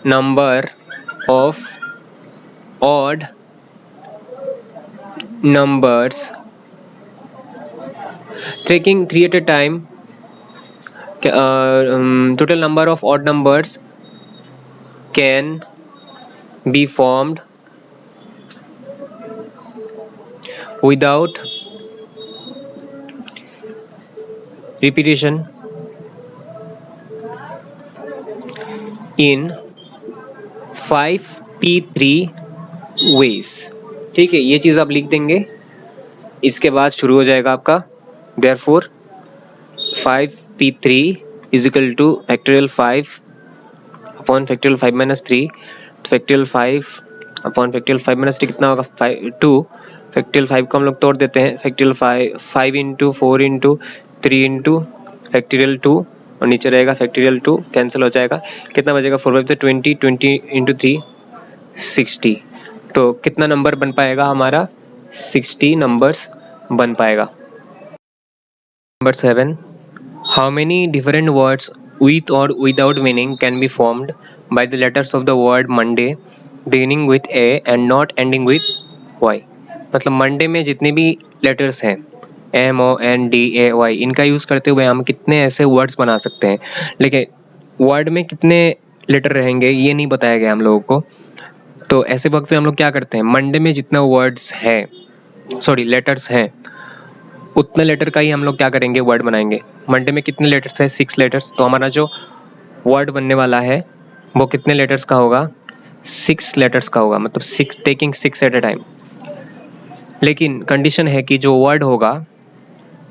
[SPEAKER 1] number of odd numbers, taking 3 at a time, total number of odd numbers can be formed without repetition in 5p3 ways। ठीक है, ये चीज आप लिख देंगे, इसके बाद शुरू हो जाएगा आपका therefore 5p3 is equal to factorial 5 upon factorial 5 minus 3, factorial 5 upon factorial 5 minus 3 कितना होगा, 2 फैक्टोरियल 5 को हम लोग तोड़ देते हैं, factorial 5 into 4 into 3 into factorial 2 और नीचे रहेगा फैक्टोरियल 2, कैंसिल हो जाएगा, कितना बचेगा 4 5 से 20, 20 इंटू 3 60। तो कितना नंबर बन पाएगा हमारा, 60 नंबर्स बन पाएगा। Number 7, how many different words with or without meaning can be formed by the letters of the word Monday beginning with A and not ending with Y। मतलब मंडे में जितने भी लेटर्स हैं MONDAY, इनका use करते हुए हम कितने ऐसे वर्ड्स बना सकते हैं, लेकिन वर्ड में कितने लेटर रहेंगे ये नहीं बताया गया हम लोगों को। तो ऐसे वक्त में हम लोग क्या करते हैं, मंडे में जितना वर्ड्स है, सॉरी लेटर्स हैं, उतने लेटर का ही हम लोग क्या करेंगे, वर्ड बनाएंगे। मंडे में कितने लेटर्स है, 6 लेटर्स, तो हमारा जो वर्ड बनने वाला है वो कितने लेटर्स का होगा, 6 लेटर्स का होगा, मतलब 6 टेकिंग 6 एट ए टाइम। लेकिन कंडीशन है कि जो वर्ड होगा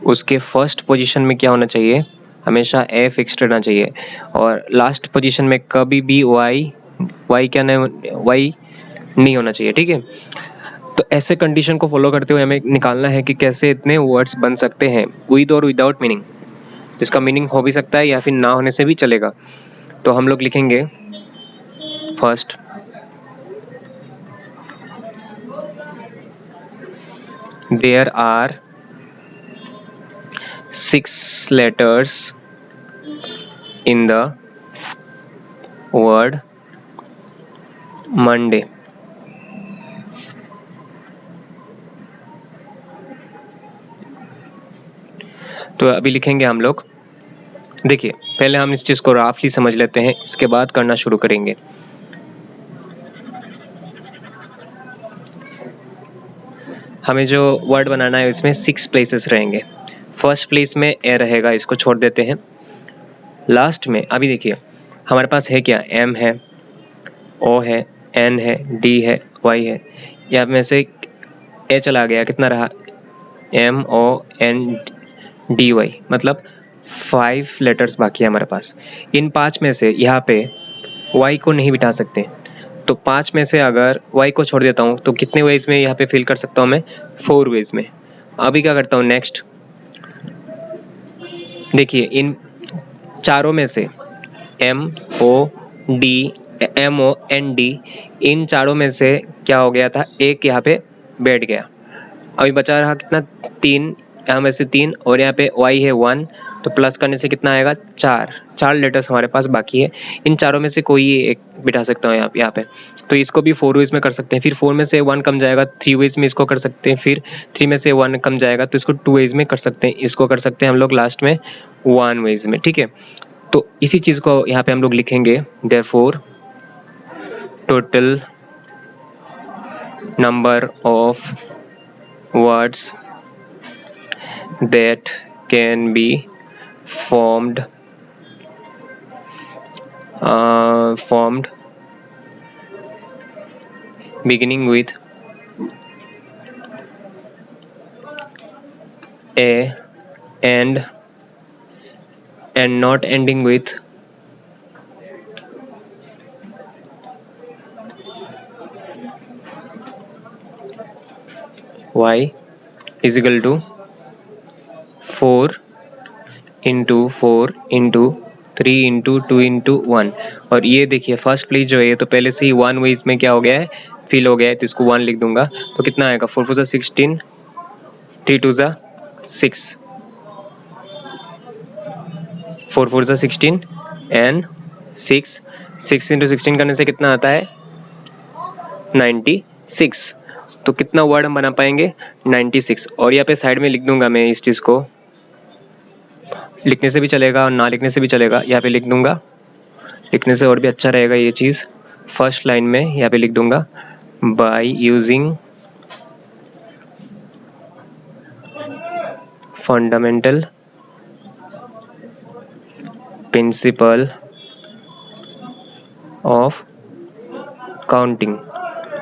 [SPEAKER 1] उसके फर्स्ट पोजीशन में क्या होना चाहिए, हमेशा ए फिक्स्ड रहना चाहिए, और लास्ट पोजीशन में कभी भी वाई क्या नहीं होना चाहिए। ठीक है, तो ऐसे कंडीशन को फॉलो करते हुए हमें निकालना है कि कैसे इतने वर्ड्स बन सकते हैं विद और विदाउट मीनिंग, जिसका मीनिंग हो भी सकता है या फिर ना होने से भी चलेगा। तो हम लोग लिखेंगे first there are 6 letters in the word Monday। तो अभी लिखेंगे हम लोग, देखिए पहले हम इस चीज को रफली समझ लेते हैं, इसके बाद करना शुरू करेंगे। हमें जो वर्ड बनाना है इसमें 6 प्लेसेस रहेंगे। फर्स्ट प्लेस में ए रहेगा, इसको छोड़ देते हैं। लास्ट में अभी देखिए हमारे पास है क्या, एम है, ओ है, एन है, डी है, वाई है, या में से ए चला गया, कितना रहा, M O N D Y, मतलब 5 लेटर्स बाकी है हमारे पास। इन 5 में से यहाँ पे वाई को नहीं बिठा सकते, तो 5 में से अगर y को छोड़ देता हूँ तो कितने वेज में यहाँ पे फिल कर सकता हूँ मैं, 4 वेज में। अभी क्या करता हूँ, नेक्स्ट देखिए इन चारों में से M O D MOND, इन चारों में से क्या हो गया था, एक यहाँ पे बैठ गया। अभी बचा रहा कितना, 3, यहाँ में से 3, और यहाँ पे y है 1, तो प्लस करने से कितना आएगा, 4 लेटर्स हमारे पास बाकी है। इन चारों में से कोई एक बिठा सकता हूँ यहाँ पे। तो इसको भी 4 वेज में कर सकते हैं, फिर 4 में से 1 कम जाएगा, 3 वेज में इसको कर सकते हैं, फिर 3 में से 1 कम जाएगा तो इसको 2 वेज में कर सकते हैं, इसको कर सकते हैं हम लोग लास्ट में 1 वेज में, ठीक है। तो इसी चीज़ को यहाँ पे हम लोग लिखेंगे, therefore total number of words that can be formed beginning with a and not ending with y is equal to 4 into 4 into 3 into 2 into 1। और ये देखिए फर्स्ट प्लेस जो है तो पहले से ही 1 वेज में क्या हो गया है, फिल हो गया है, तो इसको 1 लिख दूंगा। तो कितना आएगा, 4 4 16, 3 2 6, 4 4 16 एंड 6 into 16 करने से कितना आता है, 96। तो कितना वर्ड हम बना पाएंगे, 96। और यहाँ पे साइड में लिख दूंगा मैं इस चीज़ को, लिखने से भी चलेगा और ना लिखने से भी चलेगा, यहाँ पे लिख दूंगा, लिखने से और भी अच्छा रहेगा ये चीज़। फर्स्ट लाइन में यहाँ पे लिख दूंगा, by using fundamental principle of counting,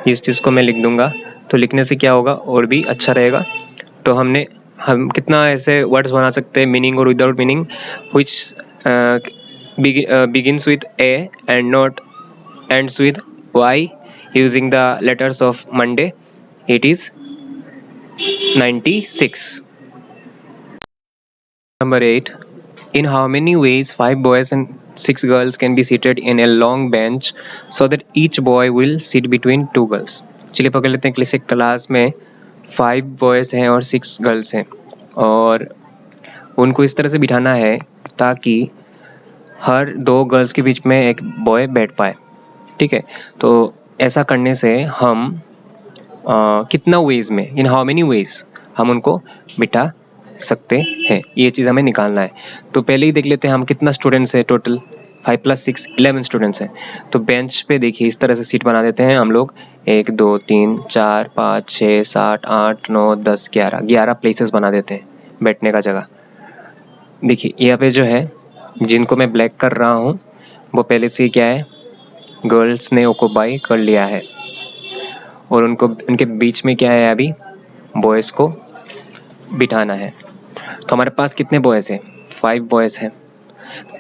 [SPEAKER 1] इस चीज़ को मैं लिख दूंगा। तो लिखने से क्या होगा, और भी अच्छा रहेगा। तो हम कितना ऐसे वर्ड्स बना सकते हैं, मीनिंग और without meaning, which begins with A and not ends with Y, using the letters of Monday. It is 96. Number 8. In how many ways 5 boys and 6 girls can be seated in a long bench so that each boy will sit between 2 girls? चलिए पकड़ लेते हैं, किसी class में 5 boys हैं और 6 girls हैं, और उनको इस तरह से बिठाना है ताकि हर 2 गर्ल्स के बीच में एक बॉय बैठ पाए, ठीक है। तो ऐसा करने से हम कितना वेज में, इन हाउ मेनी वेज हम उनको बिठा सकते हैं, ये चीज़ हमें निकालना है। तो पहले ही देख लेते हैं हम कितना स्टूडेंट्स है, टोटल 5 + 6 11 स्टूडेंट्स हैं। तो बेंच पे देखिए इस तरह से सीट बना देते हैं हम लोग, 1 2 3 4 5 6 7 8 9 10 11 प्लेसेस बना देते हैं बैठने का जगह। देखिए यहाँ पे जो है, जिनको मैं ब्लैक कर रहा हूँ वो पहले से क्या है, गर्ल्स ने ऑक्युपाई कर लिया है, और उनके बीच में क्या है, अभी बॉयज़ को बिठाना है। तो हमारे पास कितने बॉयज़ हैं, 5 बॉयज़ हैं।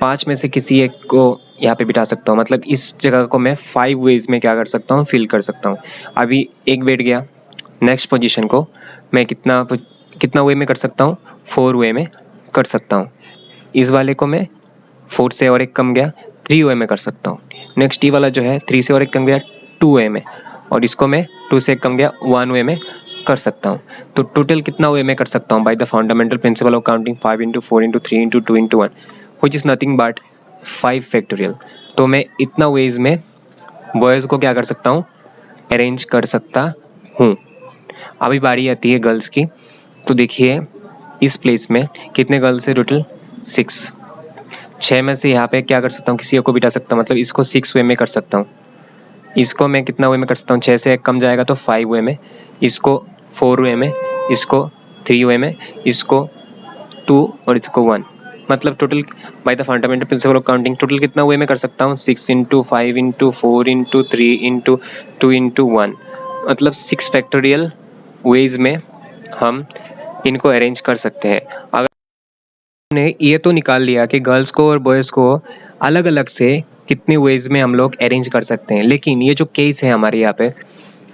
[SPEAKER 1] 5 में से किसी एक को यहाँ पे बिठा सकता हूँ, मतलब इस जगह को मैं 5 वेज में क्या कर सकता हूँ, फिल कर सकता हूँ। अभी एक बैठ गया, नेक्स्ट पोजीशन को मैं कितना वे में कर सकता हूँ, 4 वे में कर सकता हूँ। इस वाले को मैं 4 से और एक कम गया, 3 वे में कर सकता हूँ। नेक्स्ट ये वाला जो है 3 से और एक कम गया, 2 वे में, और इसको मैं 2 से एक कम गया, 1 वे में कर सकता हूँ। तो टोटल कितना वे में कर सकता हूँ, by the fundamental principle of counting, 5 × 4 × 3 × 2 × 1, which is nothing but 5 factorial. तो मैं इतना वेज में बॉयज़ को क्या कर सकता हूँ, अरेंज कर सकता हूँ। अभी बारी आती है गर्ल्स की। तो देखिए इस प्लेस में कितने गर्ल्स है, टोटल 6। 6 में से यहाँ पे क्या कर सकता हूँ, किसी को बिठा सकता हूँ, मतलब इसको 6 वे में कर सकता हूँ। इसको मैं कितना वे में कर सकता हूँ, 6 से एक कम जाएगा तो 5 वे में, इसको 4 वे में, इसको 3 वे में, इसको 2 और इसको 1, मतलब total by the fundamental principle of counting total कितना वे में कर सकता हूँ, 6 × 5 × 4 × 3 × 2 × 1, मतलब 6 फैक्टोरियल वेज में हम इनको अरेंज कर सकते हैं। अगर हमने ये तो निकाल लिया कि गर्ल्स को और बॉयज़ को अलग अलग से कितने वेज में हम लोग अरेंज कर सकते हैं, लेकिन ये जो केस है हमारे यहाँ पे,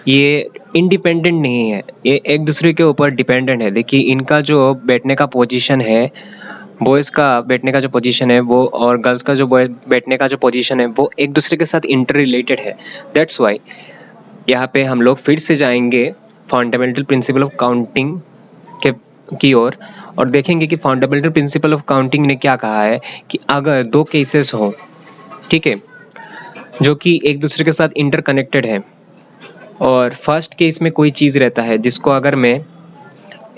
[SPEAKER 1] ये इंडिपेंडेंट नहीं है, ये एक दूसरे के ऊपर डिपेंडेंट है। देखिए इनका जो बैठने का पोजीशन है बॉयज़ का बैठने का जो पोजीशन है वो और गर्ल्स का जो बैठने का जो पोजीशन है वो एक दूसरे के साथ इंटर रिलेटेड है। दैट्स वाई यहाँ पे हम लोग फिर से जाएंगे फंडामेंटल प्रिंसिपल ऑफ काउंटिंग के की ओर और देखेंगे कि फंडामेंटल प्रिंसिपल ऑफ काउंटिंग ने क्या कहा है कि अगर दो केसेस हो, ठीक है, जो कि एक दूसरे के साथ इंटरकनेक्टेड है और फर्स्ट केस में कोई चीज़ रहता है जिसको अगर मैं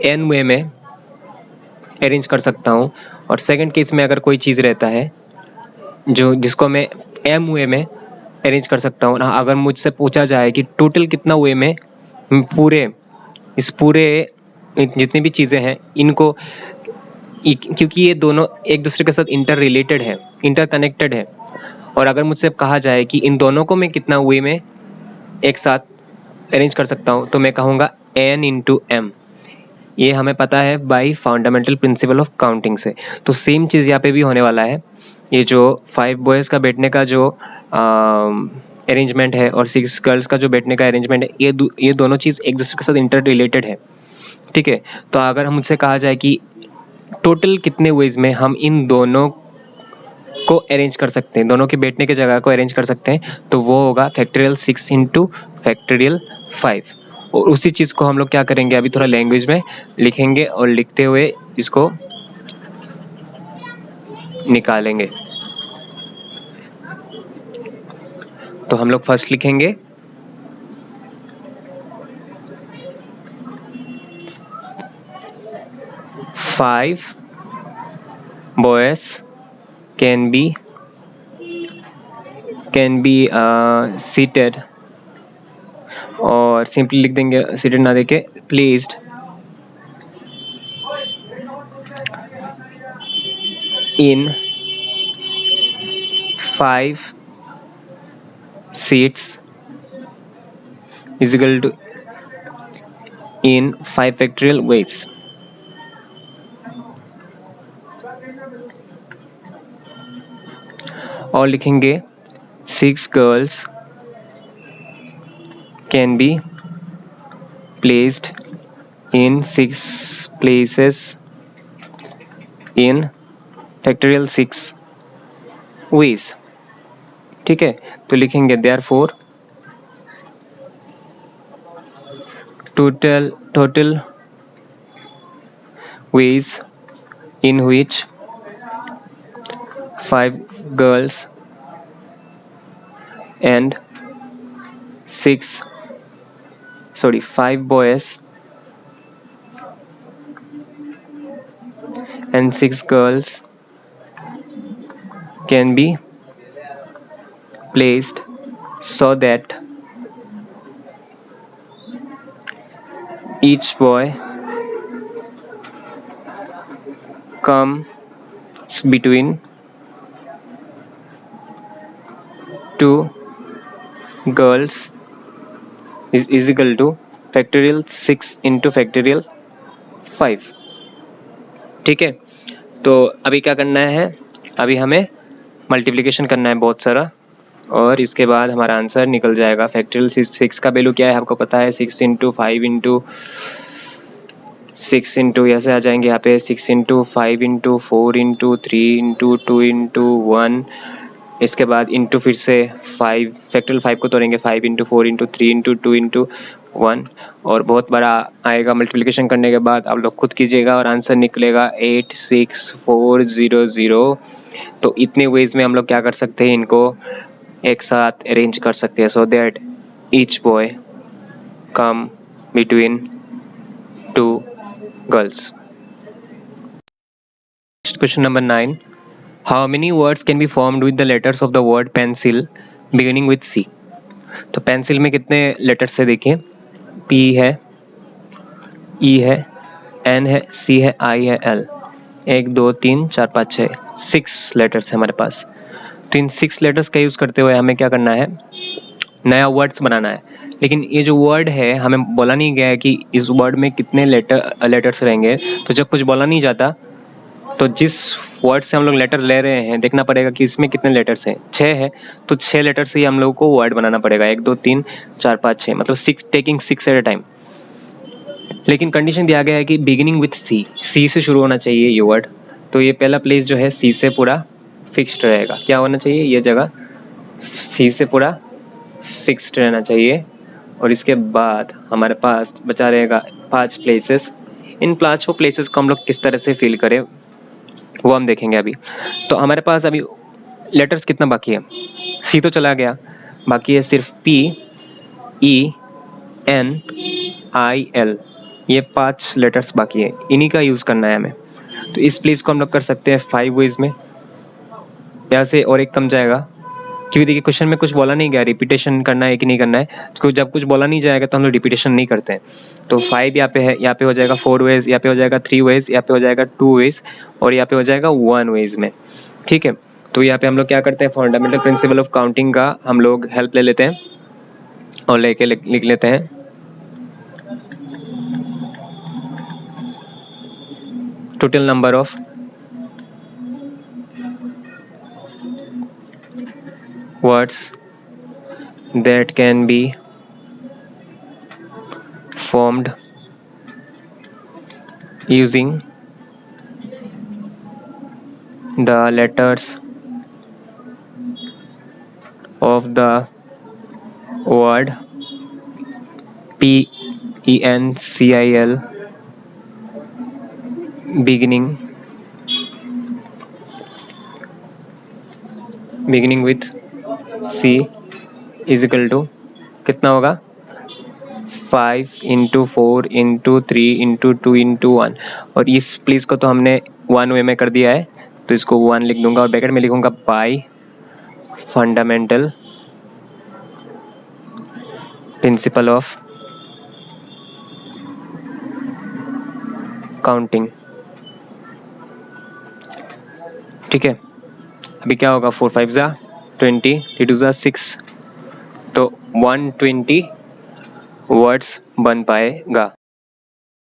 [SPEAKER 1] एन वे में अरेंज कर सकता हूँ और सेकंड केस में अगर कोई चीज़ रहता है जो जिसको मैं एम वे में अरेंज कर सकता हूँ, अगर मुझसे पूछा जाए कि टोटल कितना वे में पूरे जितनी भी चीज़ें हैं इनको क्योंकि ये दोनों एक दूसरे के साथ इंटर रिलेटेड है, इंटर कनेक्टेड है, और अगर मुझसे कहा जाए कि इन दोनों को मैं कितना वे में एक साथ अरेंज कर सकता हूँ तो मैं कहूँगा एन इंटू एम। ये हमें पता है bye fundamental principle of counting से। तो सेम चीज़ यहाँ पे भी होने वाला है। ये जो 5 बॉयज़ का बैठने का जो अरेंजमेंट है और 6 गर्ल्स का जो बैठने का अरेंजमेंट है, ये दोनों चीज़ एक दूसरे के साथ इंटर रिलेटेड है, ठीक है। तो अगर हम मुझसे कहा जाए कि टोटल कितने वेज में हम इन दोनों को अरेंज कर सकते हैं, दोनों के बैठने की जगह को अरेंज कर सकते हैं, तो वो होगा फैक्टोरियल 6 इंटू फैक्टोरियल 5। और उसी चीज़ को हम लोग क्या करेंगे, अभी थोड़ा लैंग्वेज में लिखेंगे और लिखते हुए इसको निकालेंगे। तो हम लोग फर्स्ट लिखेंगे 5 boys can be seated, और सिंपली लिख देंगे, सीटेड ना देके placed in 5 seats is equal to in 5 factorial ways। और लिखेंगे 6 girls can be placed in 6 places in factorial 6 ways, ठीक है। तो लिखेंगे therefore total ways in which 5 girls and 5 boys and 6 girls can be placed so that each boy comes between 2 girls is equal to factorial 6 into factorial 5, ठीक है। तो अभी क्या करना है, अभी हमें मल्टीप्लिकेशन करना है बहुत सारा, और इसके बाद हमारा आंसर निकल जाएगा। फैक्टोरियल 6 का वैल्यू क्या है आपको पता है, 6 इंटू 5 इंटू 6 इंटू ऐसे आ जाएंगे यहाँ पे 6 into 5 into 4 into 3 into 2 into 1, इसके बाद इंटू फिर से 5 फैक्टोरियल 5 को तोड़ेंगे 5 इंटू 4 इंटू 3 इंटू 2 इंटू 1, और बहुत बड़ा आएगा मल्टीप्लिकेशन करने के बाद, आप लोग खुद कीजिएगा और आंसर निकलेगा 86400। तो इतने वेज में हम लोग क्या कर सकते हैं, इनको एक साथ अरेंज कर सकते हैं so that each boy come between 2 girls. Next question number 9. How many words can be formed with the letters of the word pencil beginning with C? तो पेंसिल में कितने लेटर्स है देखिए, P है, E है, N है, C है, I है, L, 1 2 3 4 5 6 लेटर्स है हमारे पास। तो इन 6 लेटर्स का यूज़ करते हुए हमें क्या करना है, नया वर्ड्स बनाना है। लेकिन ये जो वर्ड है हमें बोला नहीं गया है कि इस वर्ड में कितने लेटर्स रहेंगे, तो जब कुछ बोला नहीं जाता तो जिस वर्ड से हम लोग लेटर ले रहे हैं देखना पड़ेगा कि इसमें कितने लेटर्स हैं। 6 है तो 6 लेटर से ही हम लोग को वर्ड बनाना पड़ेगा, 1 2 3 4 5 6, मतलब 6 टेकिंग 6 एट अ टाइम। लेकिन कंडीशन दिया गया है कि बिगिनिंग विथ सी से शुरू होना चाहिए ये वर्ड, तो ये पहला प्लेस जो है सी से पूरा फिक्स्ड रहेगा। क्या होना चाहिए, ये जगह सी से पूरा फिक्स्ड रहना चाहिए। और इसके बाद हमारे पास बचा रहेगा 5 प्लेसेस। इन 5 प्लेसेस को हम लोग किस तरह से फिल करें वो हम देखेंगे अभी। तो हमारे पास अभी लेटर्स कितना बाकी है, सी तो चला गया, बाकी है सिर्फ पी, ई, एन, आई, एल, ये 5 लेटर्स बाकी है, इन्हीं का यूज़ करना है हमें। तो इस प्लेस को हम लोग कर सकते हैं 5 वेज में, यहाँ से और एक कम जाएगा, क्योंकि देखिए क्वेश्चन में कुछ बोला नहीं गया रिपीटेशन करना है कि नहीं करना है। तो जब कुछ बोला नहीं जाएगा तो हम लोग रिपीटेशन नहीं करते हैं। तो 5 यहाँ पे है, यहाँ पे हो जाएगा 4 वेज, यहाँ पे हो जाएगा 3 वेज, यहाँ पे हो जाएगा 2 वेज, और यहाँ पे हो जाएगा 1 वेज में। ठीक है, तो यहाँ पे हम लोग क्या करते हैं, फंडामेंटल प्रिंसिपल ऑफ काउंटिंग का हम लोग हेल्प ले लेते हैं और लेके लिख लेते हैं total number of words that can be formed using the letters of the word pencil beginning with C is equal to कितना होगा, 5 × 4 × 3 × 2 × 1। और इस प्लेस को तो हमने 1 वे में कर दिया है, तो इसको 1 लिख दूंगा और ब्रैकेट में लिखूंगा पाई फंडामेंटल प्रिंसिपल ऑफ काउंटिंग। ठीक है, अभी क्या होगा, 4 5 ज़ा 20, 3 2 ज़ा 6, तो 120 वर्ड्स बन पाएगा।